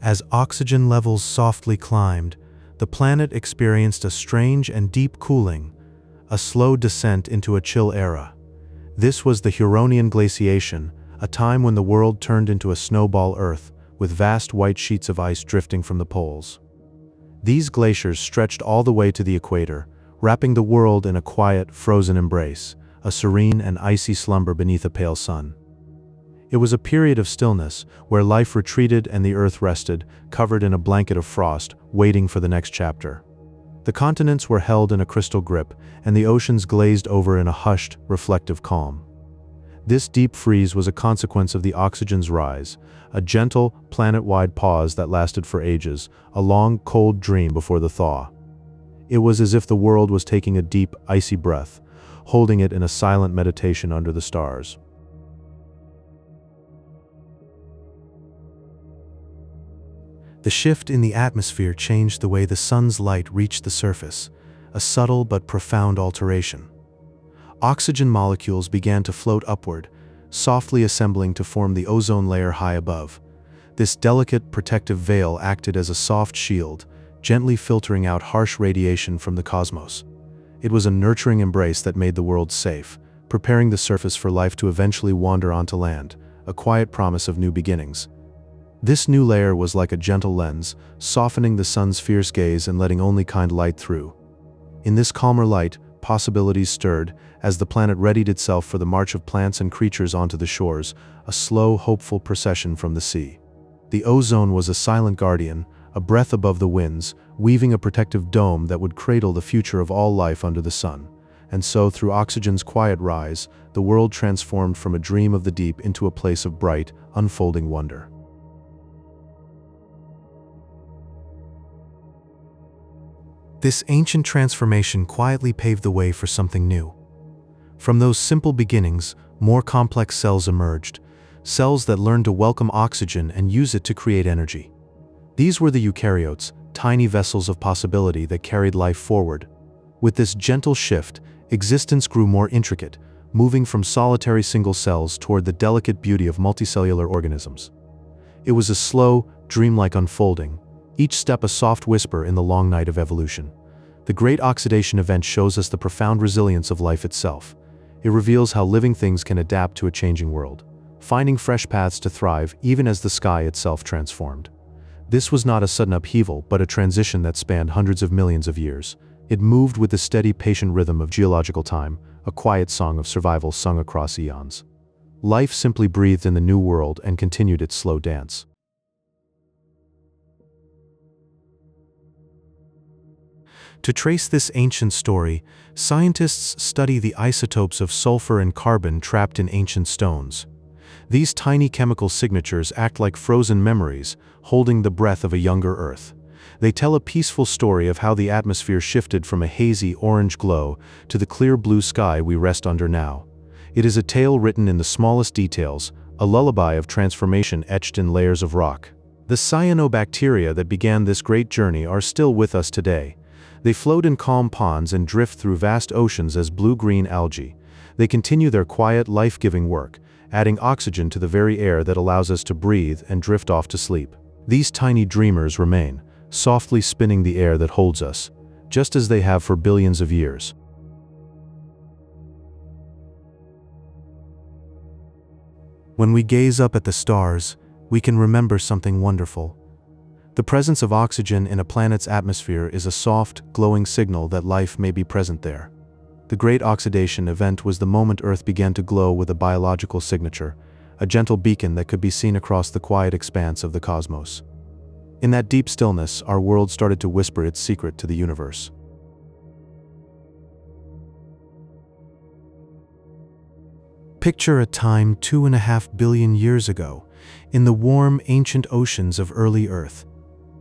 As oxygen levels softly climbed, the planet experienced a strange and deep cooling, a slow descent into a chill era. This was the Huronian glaciation, a time when the world turned into a snowball Earth, with vast white sheets of ice drifting from the poles. These glaciers stretched all the way to the equator, wrapping the world in a quiet, frozen embrace, a serene and icy slumber beneath a pale sun. It was a period of stillness, where life retreated and the Earth rested, covered in a blanket of frost, waiting for the next chapter. The continents were held in a crystal grip, and the oceans glazed over in a hushed, reflective calm. This deep freeze was a consequence of the oxygen's rise, a gentle, planet-wide pause that lasted for ages, a long, cold dream before the thaw. It was as if the world was taking a deep, icy breath, holding it in a silent meditation under the stars. The shift in the atmosphere changed the way the sun's light reached the surface, a subtle but profound alteration. Oxygen molecules began to float upward, softly assembling to form the ozone layer high above. This delicate, protective veil acted as a soft shield, gently filtering out harsh radiation from the cosmos. It was a nurturing embrace that made the world safe, preparing the surface for life to eventually wander onto land, a quiet promise of new beginnings. This new layer was like a gentle lens, softening the sun's fierce gaze and letting only kind light through. In this calmer light, possibilities stirred, as the planet readied itself for the march of plants and creatures onto the shores, a slow, hopeful procession from the sea. The ozone was a silent guardian, a breath above the winds, weaving a protective dome that would cradle the future of all life under the sun. And so, through oxygen's quiet rise, the world transformed from a dream of the deep into a place of bright, unfolding wonder. This ancient transformation quietly paved the way for something new. From those simple beginnings, more complex cells emerged, cells that learned to welcome oxygen and use it to create energy. These were the eukaryotes, tiny vessels of possibility that carried life forward. With this gentle shift, existence grew more intricate, moving from solitary single cells toward the delicate beauty of multicellular organisms. It was a slow, dreamlike unfolding, each step a soft whisper in the long night of evolution. The Great Oxidation event shows us the profound resilience of life itself. It reveals how living things can adapt to a changing world, finding fresh paths to thrive even as the sky itself transformed. This was not a sudden upheaval, but a transition that spanned hundreds of millions of years. It moved with the steady, patient rhythm of geological time, a quiet song of survival sung across eons. Life simply breathed in the new world and continued its slow dance. To trace this ancient story, scientists study the isotopes of sulfur and carbon trapped in ancient stones. These tiny chemical signatures act like frozen memories, holding the breath of a younger Earth. They tell a peaceful story of how the atmosphere shifted from a hazy orange glow to the clear blue sky we rest under now. It is a tale written in the smallest details, a lullaby of transformation etched in layers of rock. The cyanobacteria that began this great journey are still with us today. They float in calm ponds and drift through vast oceans as blue-green algae. They continue their quiet, life-giving work, adding oxygen to the very air that allows us to breathe and drift off to sleep. These tiny dreamers remain, softly spinning the air that holds us, just as they have for billions of years. When we gaze up at the stars, we can remember something wonderful. The presence of oxygen in a planet's atmosphere is a soft, glowing signal that life may be present there. The Great Oxidation event was the moment Earth began to glow with a biological signature, a gentle beacon that could be seen across the quiet expanse of the cosmos. In that deep stillness, our world started to whisper its secret to the universe. Picture a time 2.5 billion years ago, in the warm, ancient oceans of early Earth.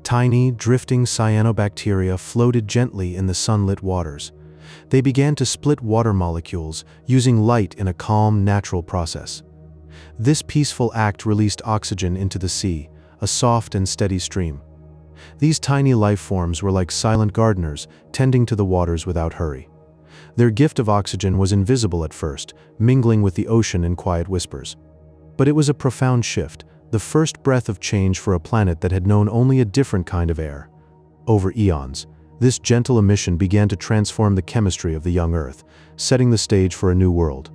Tiny, drifting cyanobacteria floated gently in the sunlit waters. They began to split water molecules, using light in a calm, natural process. This peaceful act released oxygen into the sea, a soft and steady stream. These tiny life forms were like silent gardeners, tending to the waters without hurry. Their gift of oxygen was invisible at first, mingling with the ocean in quiet whispers. But it was a profound shift, the first breath of change for a planet that had known only a different kind of air. Over eons, this gentle emission began to transform the chemistry of the young Earth, setting the stage for a new world.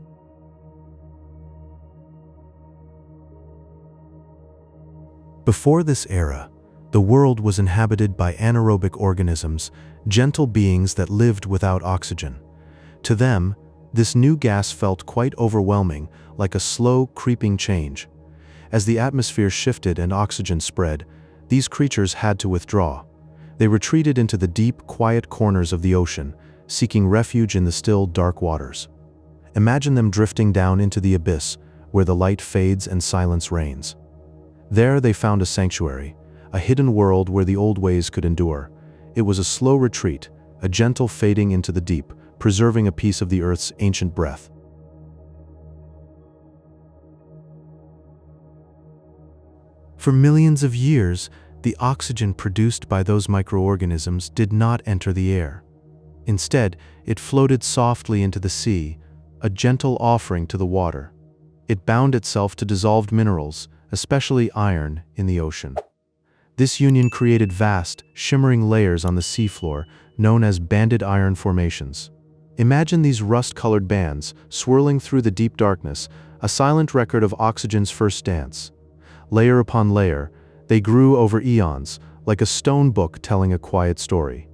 Before this era, the world was inhabited by anaerobic organisms, gentle beings that lived without oxygen. To them, this new gas felt quite overwhelming, like a slow, creeping change. As the atmosphere shifted and oxygen spread, these creatures had to withdraw. They retreated into the deep, quiet corners of the ocean, seeking refuge in the still, dark waters. Imagine them drifting down into the abyss, where the light fades and silence reigns. There they found a sanctuary, a hidden world where the old ways could endure. It was a slow retreat, a gentle fading into the deep, preserving a piece of the Earth's ancient breath. For millions of years, the oxygen produced by those microorganisms did not enter the air. Instead, it floated softly into the sea, a gentle offering to the water. It bound itself to dissolved minerals, especially iron, in the ocean. This union created vast, shimmering layers on the seafloor, known as banded iron formations. Imagine these rust-colored bands, swirling through the deep darkness, a silent record of oxygen's first dance. Layer upon layer, they grew over eons, like a stone book telling a quiet story.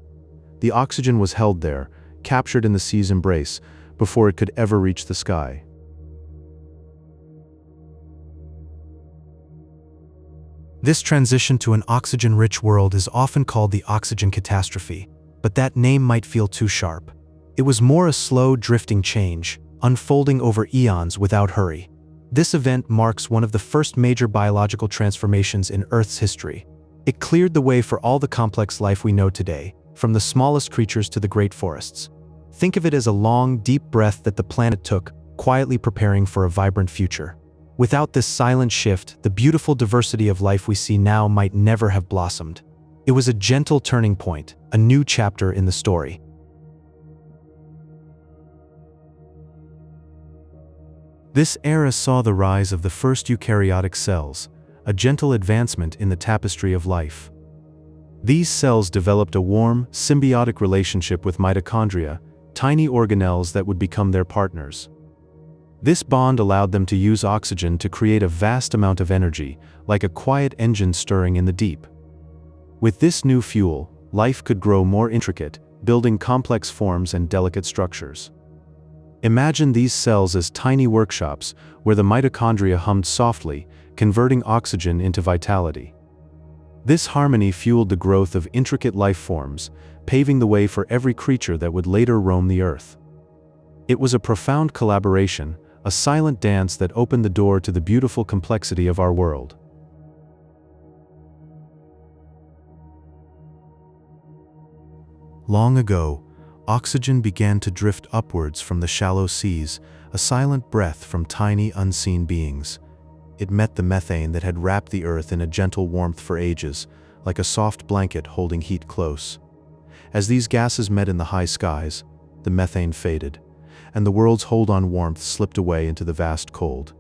The oxygen was held there, captured in the sea's embrace, before it could ever reach the sky. This transition to an oxygen-rich world is often called the oxygen catastrophe, but that name might feel too sharp. It was more a slow, drifting change, unfolding over eons without hurry. This event marks one of the first major biological transformations in Earth's history. It cleared the way for all the complex life we know today, from the smallest creatures to the great forests. Think of it as a long, deep breath that the planet took, quietly preparing for a vibrant future. Without this silent shift, the beautiful diversity of life we see now might never have blossomed. It was a gentle turning point, a new chapter in the story. This era saw the rise of the first eukaryotic cells, a gentle advancement in the tapestry of life. These cells developed a warm, symbiotic relationship with mitochondria, tiny organelles that would become their partners. This bond allowed them to use oxygen to create a vast amount of energy, like a quiet engine stirring in the deep. With this new fuel, life could grow more intricate, building complex forms and delicate structures. Imagine these cells as tiny workshops where the mitochondria hummed softly, converting oxygen into vitality. This harmony fueled the growth of intricate life forms, paving the way for every creature that would later roam the Earth. It was a profound collaboration, a silent dance that opened the door to the beautiful complexity of our world. Long ago, oxygen began to drift upwards from the shallow seas, a silent breath from tiny, unseen beings. It met the methane that had wrapped the Earth in a gentle warmth for ages, like a soft blanket holding heat close. As these gases met in the high skies, the methane faded, and the world's hold on warmth slipped away into the vast cold.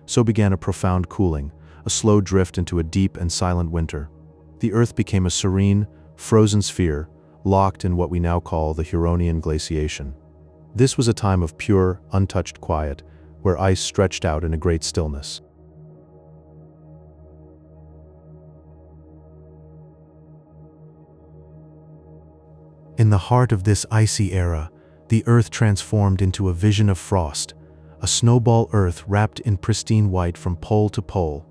So began a profound cooling, a slow drift into a deep and silent winter. The Earth became a serene, frozen sphere, locked in what we now call the Huronian glaciation. This was a time of pure, untouched quiet, where ice stretched out in a great stillness. In the heart of this icy era, the Earth transformed into a vision of frost, a snowball Earth wrapped in pristine white from pole to pole.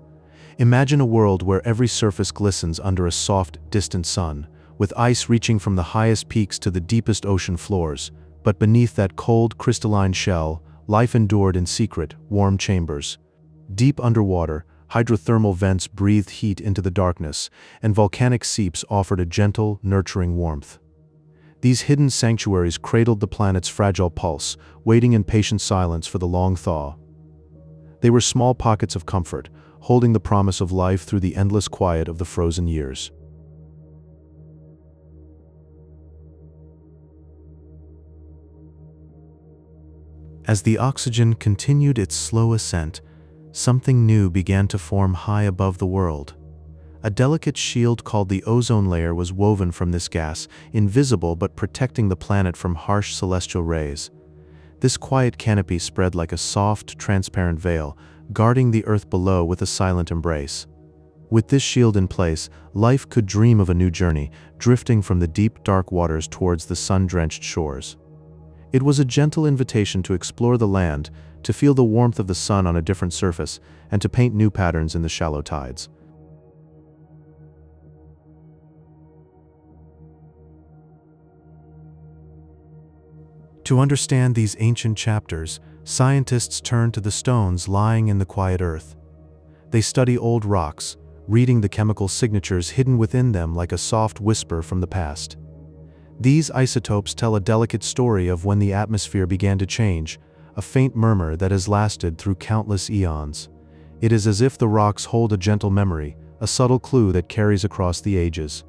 Imagine a world where every surface glistens under a soft, distant sun, with ice reaching from the highest peaks to the deepest ocean floors, but beneath that cold, crystalline shell, life endured in secret, warm chambers. Deep underwater, hydrothermal vents breathed heat into the darkness, and volcanic seeps offered a gentle, nurturing warmth. These hidden sanctuaries cradled the planet's fragile pulse, waiting in patient silence for the long thaw. They were small pockets of comfort, holding the promise of life through the endless quiet of the frozen years. As the oxygen continued its slow ascent, something new began to form high above the world. A delicate shield called the ozone layer was woven from this gas, invisible but protecting the planet from harsh celestial rays. This quiet canopy spread like a soft, transparent veil, guarding the Earth below with a silent embrace. With this shield in place, life could dream of a new journey, drifting from the deep, dark waters towards the sun-drenched shores. It was a gentle invitation to explore the land, to feel the warmth of the sun on a different surface, and to paint new patterns in the shallow tides. To understand these ancient chapters, scientists turn to the stones lying in the quiet earth. They study old rocks, reading the chemical signatures hidden within them like a soft whisper from the past. These isotopes tell a delicate story of when the atmosphere began to change, a faint murmur that has lasted through countless eons. It is as if the rocks hold a gentle memory, a subtle clue that carries across the ages.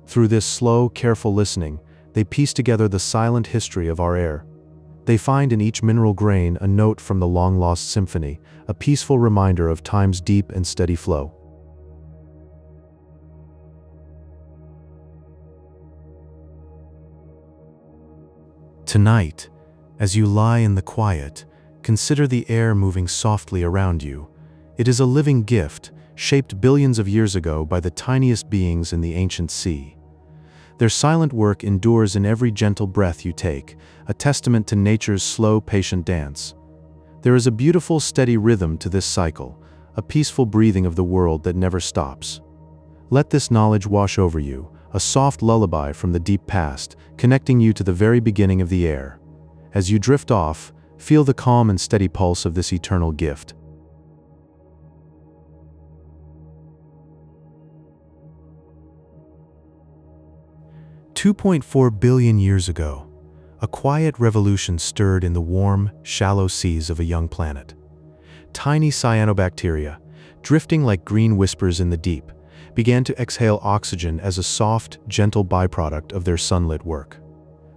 Through this slow, careful listening, they piece together the silent history of our air. They find in each mineral grain a note from the long-lost symphony, a peaceful reminder of time's deep and steady flow. Tonight, as you lie in the quiet, consider the air moving softly around you. It is a living gift, shaped billions of years ago by the tiniest beings in the ancient sea. Their silent work endures in every gentle breath you take, a testament to nature's slow, patient dance. There is a beautiful, steady rhythm to this cycle, a peaceful breathing of the world that never stops. Let this knowledge wash over you, a soft lullaby from the deep past, connecting you to the very beginning of the air. As you drift off, feel the calm and steady pulse of this eternal gift. $2.4 billion years ago, a quiet revolution stirred in the warm, shallow seas of a young planet. Tiny cyanobacteria, drifting like green whispers in the deep, began to exhale oxygen as a soft, gentle byproduct of their sunlit work.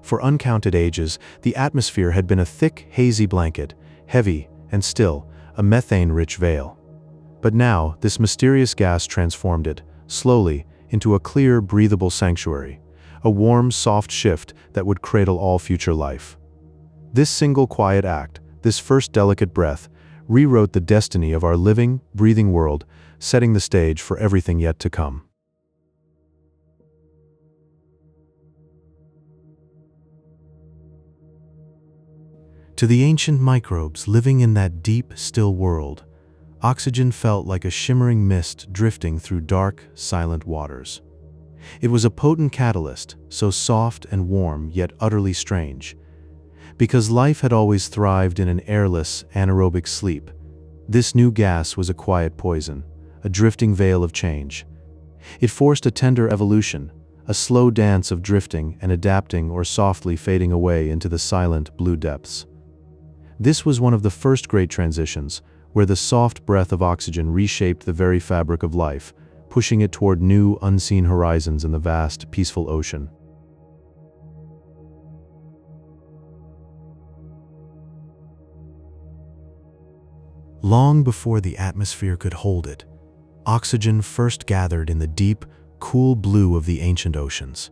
For uncounted ages, the atmosphere had been a thick, hazy blanket, heavy and still, a methane-rich veil. But now, this mysterious gas transformed it, slowly, into a clear, breathable sanctuary, a warm, soft shift that would cradle all future life. This single quiet act, this first delicate breath, rewrote the destiny of our living, breathing world, setting the stage for everything yet to come. To the ancient microbes living in that deep, still world, oxygen felt like a shimmering mist drifting through dark, silent waters. It was a potent catalyst, so soft and warm yet utterly strange. Because life had always thrived in an airless, anaerobic sleep, this new gas was a quiet poison, a drifting veil of change. It forced a tender evolution, a slow dance of drifting and adapting or softly fading away into the silent blue depths. This was one of the first great transitions, where the soft breath of oxygen reshaped the very fabric of life, pushing it toward new, unseen horizons in the vast, peaceful ocean. Long before the atmosphere could hold it, oxygen first gathered in the deep, cool blue of the ancient oceans.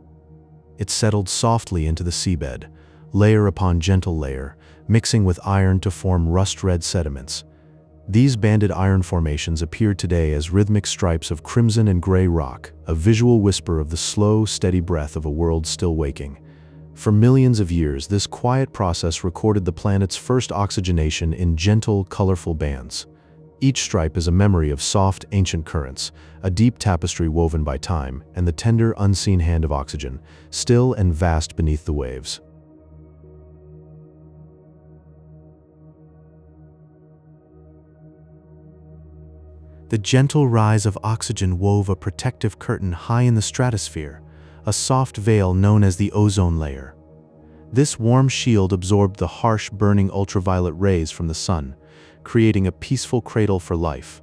It settled softly into the seabed, layer upon gentle layer, mixing with iron to form rust-red sediments. These banded iron formations appear today as rhythmic stripes of crimson and gray rock, a visual whisper of the slow, steady breath of a world still waking. For millions of years, this quiet process recorded the planet's first oxygenation in gentle, colorful bands. Each stripe is a memory of soft, ancient currents, a deep tapestry woven by time, and the tender, unseen hand of oxygen, still and vast beneath the waves. The gentle rise of oxygen wove a protective curtain high in the stratosphere, a soft veil known as the ozone layer. This warm shield absorbed the harsh, burning ultraviolet rays from the sun, creating a peaceful cradle for life.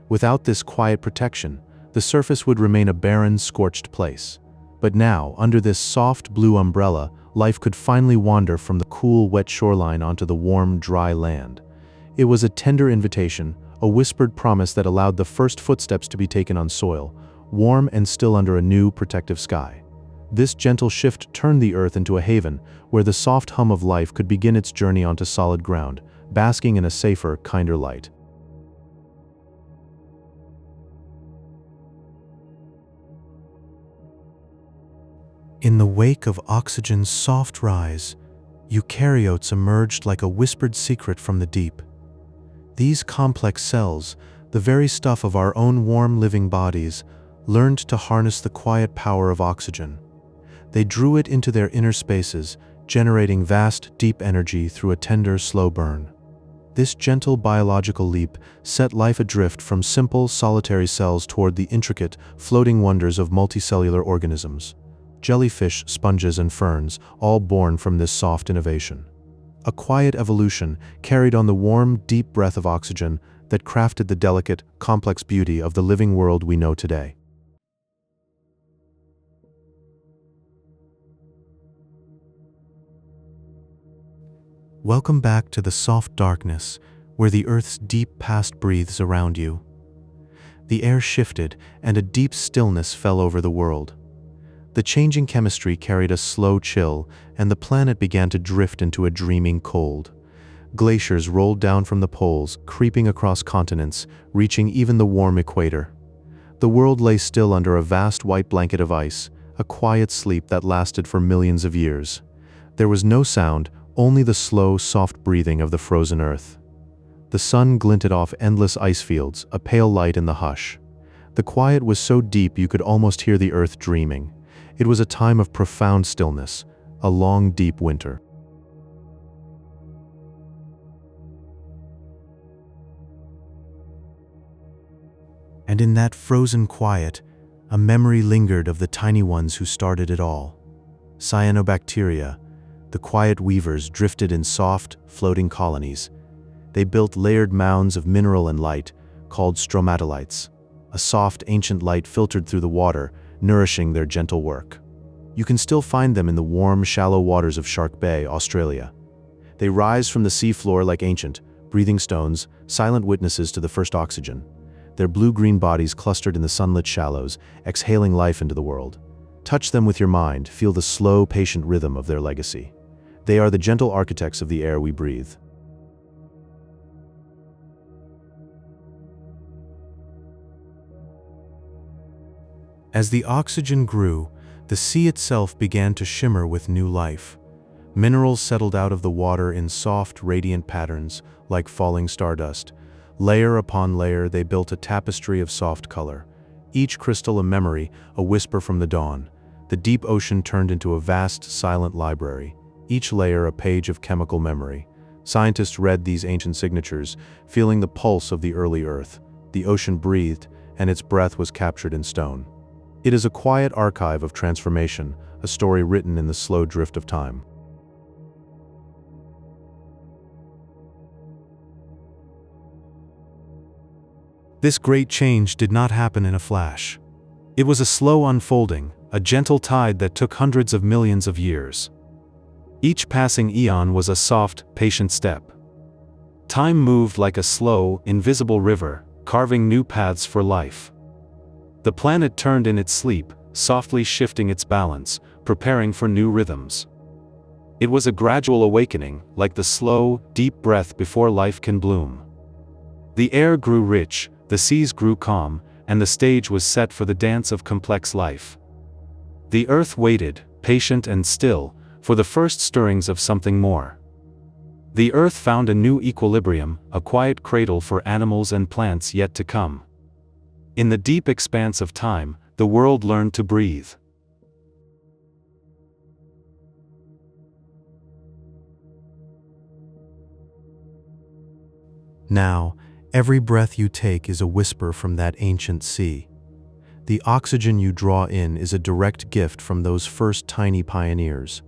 Without this quiet protection, the surface would remain a barren, scorched place. But now, under this soft blue umbrella, life could finally wander from the cool, wet shoreline onto the warm, dry land. It was a tender invitation, a whispered promise that allowed the first footsteps to be taken on soil, warm and still under a new, protective sky. This gentle shift turned the earth into a haven where the soft hum of life could begin its journey onto solid ground, basking in a safer, kinder light. In the wake of oxygen's soft rise, eukaryotes emerged like a whispered secret from the deep. These complex cells, the very stuff of our own warm living bodies, learned to harness the quiet power of oxygen. They drew it into their inner spaces, generating vast, deep energy through a tender, slow burn. This gentle biological leap set life adrift from simple, solitary cells toward the intricate, floating wonders of multicellular organisms. Jellyfish, sponges, and ferns, all born from this soft innovation. A quiet evolution carried on the warm, deep breath of oxygen that crafted the delicate, complex beauty of the living world we know today. Welcome back to the soft darkness, where the Earth's deep past breathes around you. The air shifted, and a deep stillness fell over the world. The changing chemistry carried a slow chill, and the planet began to drift into a dreaming cold. Glaciers rolled down from the poles, creeping across continents, reaching even the warm equator. The world lay still under a vast white blanket of ice, a quiet sleep that lasted for millions of years. There was no sound, only the slow, soft breathing of the frozen earth. The sun glinted off endless ice fields, a pale light in the hush. The quiet was so deep you could almost hear the earth dreaming. It was a time of profound stillness, a long, deep winter. And in that frozen quiet, a memory lingered of the tiny ones who started it all. Cyanobacteria, the quiet weavers, drifted in soft, floating colonies. They built layered mounds of mineral and light, called stromatolites. A soft, ancient light filtered through the water, nourishing their gentle work. You can still find them in the warm, shallow waters of Shark Bay, Australia. They rise from the seafloor like ancient, breathing stones, silent witnesses to the first oxygen. Their blue-green bodies clustered in the sunlit shallows, exhaling life into the world. Touch them with your mind, feel the slow, patient rhythm of their legacy. They are the gentle architects of the air we breathe. As the oxygen grew, the sea itself began to shimmer with new life. Minerals settled out of the water in soft, radiant patterns, like falling stardust. Layer upon layer, they built a tapestry of soft color. Each crystal a memory, a whisper from the dawn. The deep ocean turned into a vast, silent library. Each layer a page of chemical memory. Scientists read these ancient signatures, feeling the pulse of the early Earth. The ocean breathed, and its breath was captured in stone. It is a quiet archive of transformation, a story written in the slow drift of time. This great change did not happen in a flash. It was a slow unfolding, a gentle tide that took hundreds of millions of years. Each passing eon was a soft, patient step. Time moved like a slow, invisible river, carving new paths for life. The planet turned in its sleep, softly shifting its balance, preparing for new rhythms. It was a gradual awakening, like the slow, deep breath before life can bloom. The air grew rich, the seas grew calm, and the stage was set for the dance of complex life. The earth waited, patient and still, for the first stirrings of something more. The earth found a new equilibrium, a quiet cradle for animals and plants yet to come. In the deep expanse of time, the world learned to breathe. Now, every breath you take is a whisper from that ancient sea. The oxygen you draw in is a direct gift from those first tiny pioneers.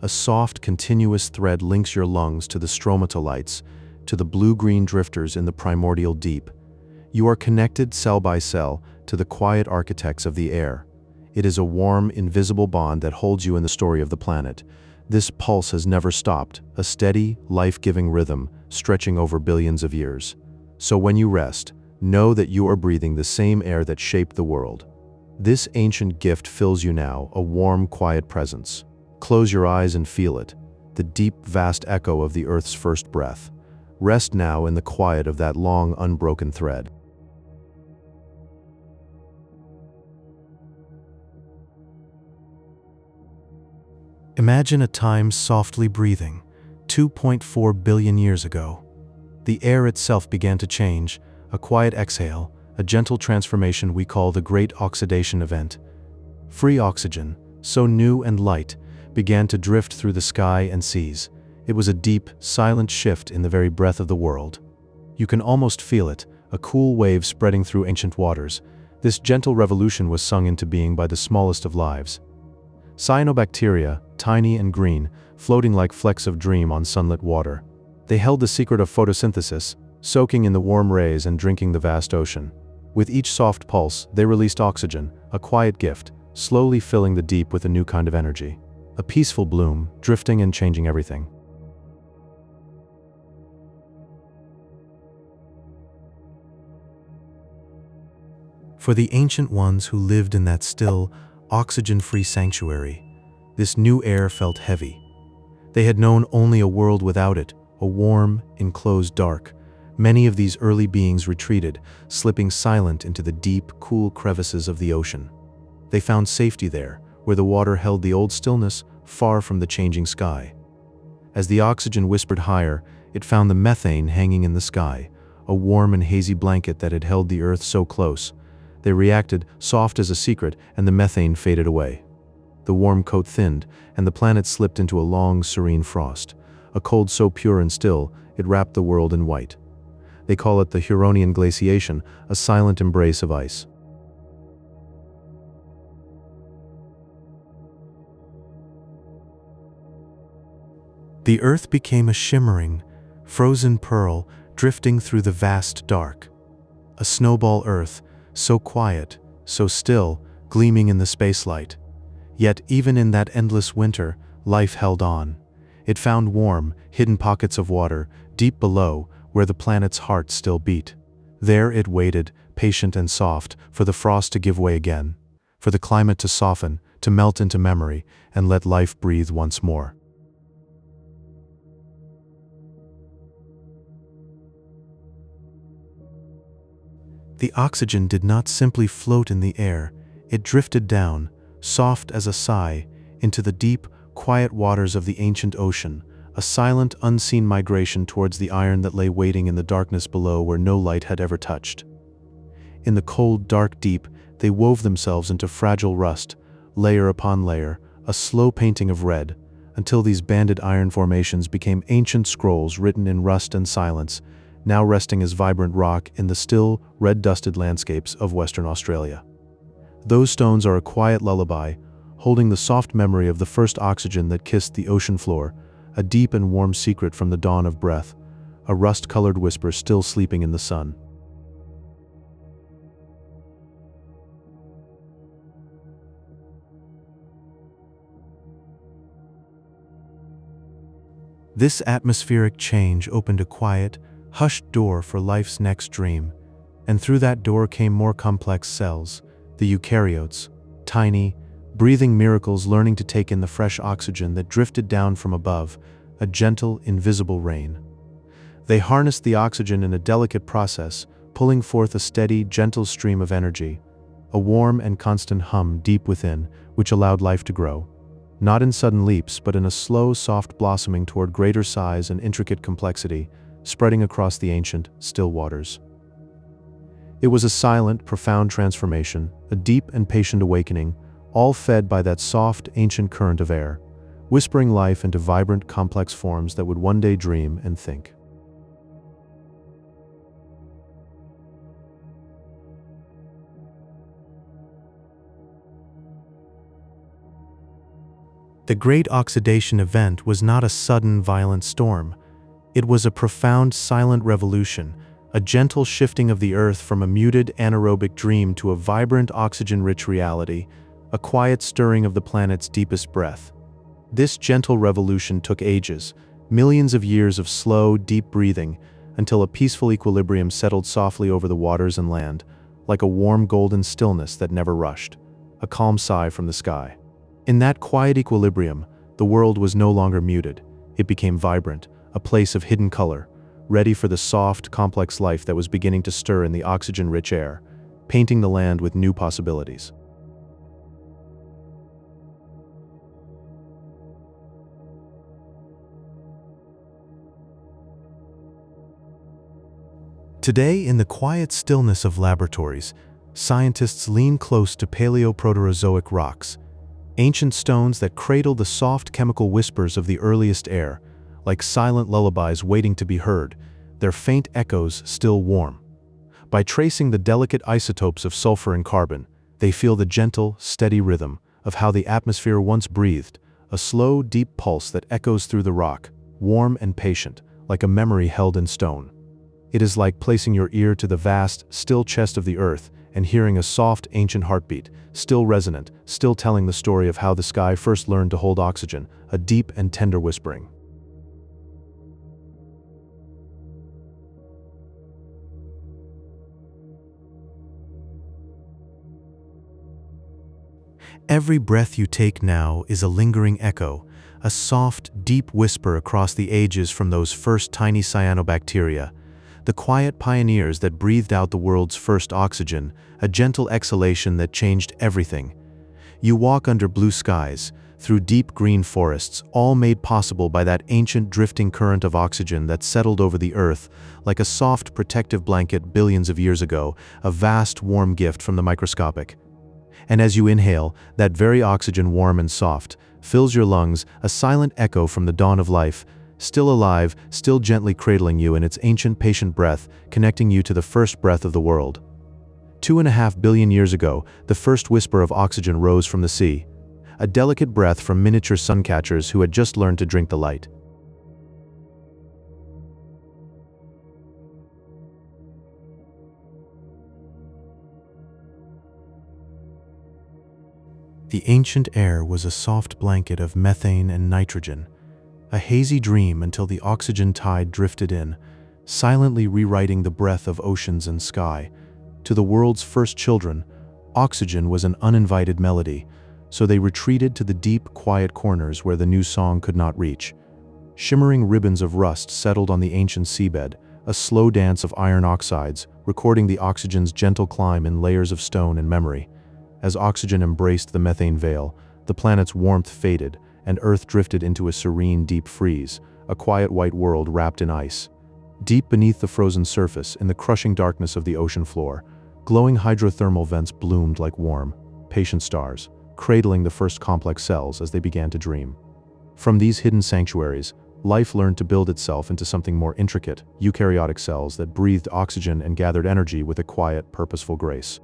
A soft, continuous thread links your lungs to the stromatolites, to the blue-green drifters in the primordial deep. You are connected cell by cell to the quiet architects of the air. It is a warm, invisible bond that holds you in the story of the planet. This pulse has never stopped, a steady, life-giving rhythm stretching over billions of years. So when you rest, know that you are breathing the same air that shaped the world. This ancient gift fills you now, a warm, quiet presence. Close your eyes and feel it, the deep, vast echo of the Earth's first breath. Rest now in the quiet of that long, unbroken thread. Imagine a time softly breathing, 2.4 billion years ago. The air itself began to change, a quiet exhale, a gentle transformation we call the Great Oxidation Event. Free oxygen, so new and light, began to drift through the sky and seas. It was a deep, silent shift in the very breath of the world. You can almost feel it, a cool wave spreading through ancient waters. This gentle revolution was sung into being by the smallest of lives. Cyanobacteria, tiny and green, floating like flecks of dream on sunlit water. They held the secret of photosynthesis, soaking in the warm rays and drinking the vast ocean. With each soft pulse, they released oxygen, a quiet gift, slowly filling the deep with a new kind of energy. A peaceful bloom, drifting and changing everything. For the ancient ones who lived in that still, oxygen-free sanctuary, this new air felt heavy. They had known only a world without it, a warm, enclosed dark. Many of these early beings retreated, slipping silent into the deep, cool crevices of the ocean. They found safety there, where the water held the old stillness, far from the changing sky. As the oxygen whispered higher, it found the methane hanging in the sky, a warm and hazy blanket that had held the earth so close. They reacted, soft as a secret, and the methane faded away. The warm coat thinned, and the planet slipped into a long, serene frost, a cold so pure and still, it wrapped the world in white. They call it the Huronian glaciation, a silent embrace of ice. The earth became a shimmering, frozen pearl drifting through the vast dark. A snowball earth, so quiet, so still, gleaming in the spacelight. Yet even in that endless winter, life held on. It found warm, hidden pockets of water, deep below, where the planet's heart still beat. There it waited, patient and soft, for the frost to give way again, for the climate to soften, to melt into memory, and let life breathe once more. The oxygen did not simply float in the air, it drifted down, soft as a sigh, into the deep, quiet waters of the ancient ocean, a silent, unseen migration towards the iron that lay waiting in the darkness below where no light had ever touched. In the cold, dark deep, they wove themselves into fragile rust, layer upon layer, a slow painting of red, until these banded iron formations became ancient scrolls written in rust and silence, now resting as vibrant rock in the still, red-dusted landscapes of Western Australia. Those stones are a quiet lullaby, holding the soft memory of the first oxygen that kissed the ocean floor, a deep and warm secret from the dawn of breath, a rust-colored whisper still sleeping in the sun. This atmospheric change opened a quiet, hushed door for life's next dream, and through that door came more complex cells, the eukaryotes, tiny, breathing miracles learning to take in the fresh oxygen that drifted down from above, a gentle, invisible rain. They harnessed the oxygen in a delicate process, pulling forth a steady, gentle stream of energy, a warm and constant hum deep within, which allowed life to grow, not in sudden leaps but in a slow, soft blossoming toward greater size and intricate complexity, spreading across the ancient, still waters. It was a silent, profound transformation, a deep and patient awakening, all fed by that soft, ancient current of air, whispering life into vibrant, complex forms that would one day dream and think. The Great Oxidation event was not a sudden, violent storm. It was a profound, silent revolution, a gentle shifting of the earth from a muted, anaerobic dream to a vibrant, oxygen-rich reality, a quiet stirring of the planet's deepest breath. This gentle revolution took ages, millions of years of slow, deep breathing, until a peaceful equilibrium settled softly over the waters and land, like a warm, golden stillness that never rushed, a calm sigh from the sky. In that quiet equilibrium, the world was no longer muted. It became vibrant, a place of hidden color, ready for the soft, complex life that was beginning to stir in the oxygen-rich air, painting the land with new possibilities. Today, in the quiet stillness of laboratories, scientists lean close to paleoproterozoic rocks. Ancient stones that cradle the soft chemical whispers of the earliest air, like silent lullabies waiting to be heard, their faint echoes still warm. By tracing the delicate isotopes of sulfur and carbon, they feel the gentle, steady rhythm of how the atmosphere once breathed, a slow, deep pulse that echoes through the rock, warm and patient, like a memory held in stone. It is like placing your ear to the vast, still chest of the earth and hearing a soft, ancient heartbeat, still resonant, still telling the story of how the sky first learned to hold oxygen, a deep and tender whispering. Every breath you take now is a lingering echo, a soft, deep whisper across the ages from those first tiny cyanobacteria, the quiet pioneers that breathed out the world's first oxygen, a gentle exhalation that changed everything. You walk under blue skies, through deep green forests, all made possible by that ancient drifting current of oxygen that settled over the earth like a soft protective blanket billions of years ago, a vast warm gift from the microscopic. And as you inhale, that very oxygen, warm and soft, fills your lungs, a silent echo from the dawn of life, still alive, still gently cradling you in its ancient patient breath, connecting you to the first breath of the world. 2.5 billion years ago, the first whisper of oxygen rose from the sea, a delicate breath from miniature suncatchers who had just learned to drink the light. The ancient air was a soft blanket of methane and nitrogen, a hazy dream until the oxygen tide drifted in, silently rewriting the breath of oceans and sky. To the world's first children, oxygen was an uninvited melody, so they retreated to the deep, quiet corners where the new song could not reach. Shimmering ribbons of rust settled on the ancient seabed, a slow dance of iron oxides, recording the oxygen's gentle climb in layers of stone and memory. As oxygen embraced the methane veil, the planet's warmth faded, and Earth drifted into a serene deep freeze, a quiet white world wrapped in ice. Deep beneath the frozen surface, in the crushing darkness of the ocean floor, glowing hydrothermal vents bloomed like warm, patient stars, cradling the first complex cells as they began to dream. From these hidden sanctuaries, life learned to build itself into something more intricate, eukaryotic cells that breathed oxygen and gathered energy with a quiet, purposeful grace.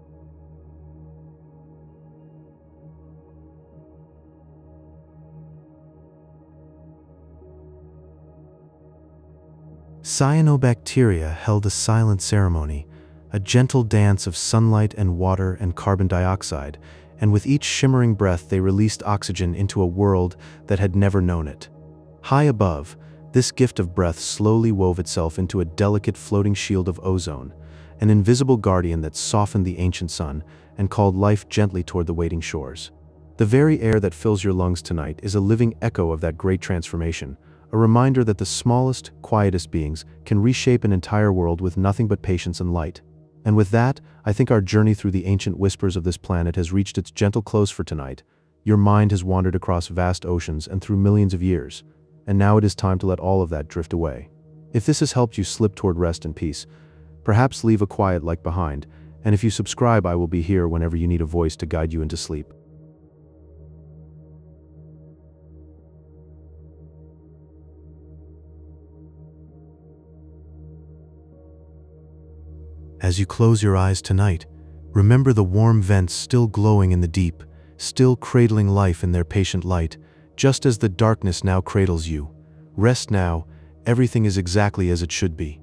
Cyanobacteria held a silent ceremony, a gentle dance of sunlight and water and carbon dioxide, and with each shimmering breath they released oxygen into a world that had never known it. High above, this gift of breath slowly wove itself into a delicate floating shield of ozone, an invisible guardian that softened the ancient sun and called life gently toward the waiting shores. The very air that fills your lungs tonight is a living echo of that great transformation, a reminder that the smallest, quietest beings can reshape an entire world with nothing but patience and light. And with that, I think our journey through the ancient whispers of this planet has reached its gentle close for tonight. Your mind has wandered across vast oceans and through millions of years, and now it is time to let all of that drift away. If this has helped you slip toward rest and peace, perhaps leave a quiet like behind, and if you subscribe, I will be here whenever you need a voice to guide you into sleep. As you close your eyes tonight, remember the warm vents still glowing in the deep, still cradling life in their patient light, just as the darkness now cradles you. Rest now, everything is exactly as it should be.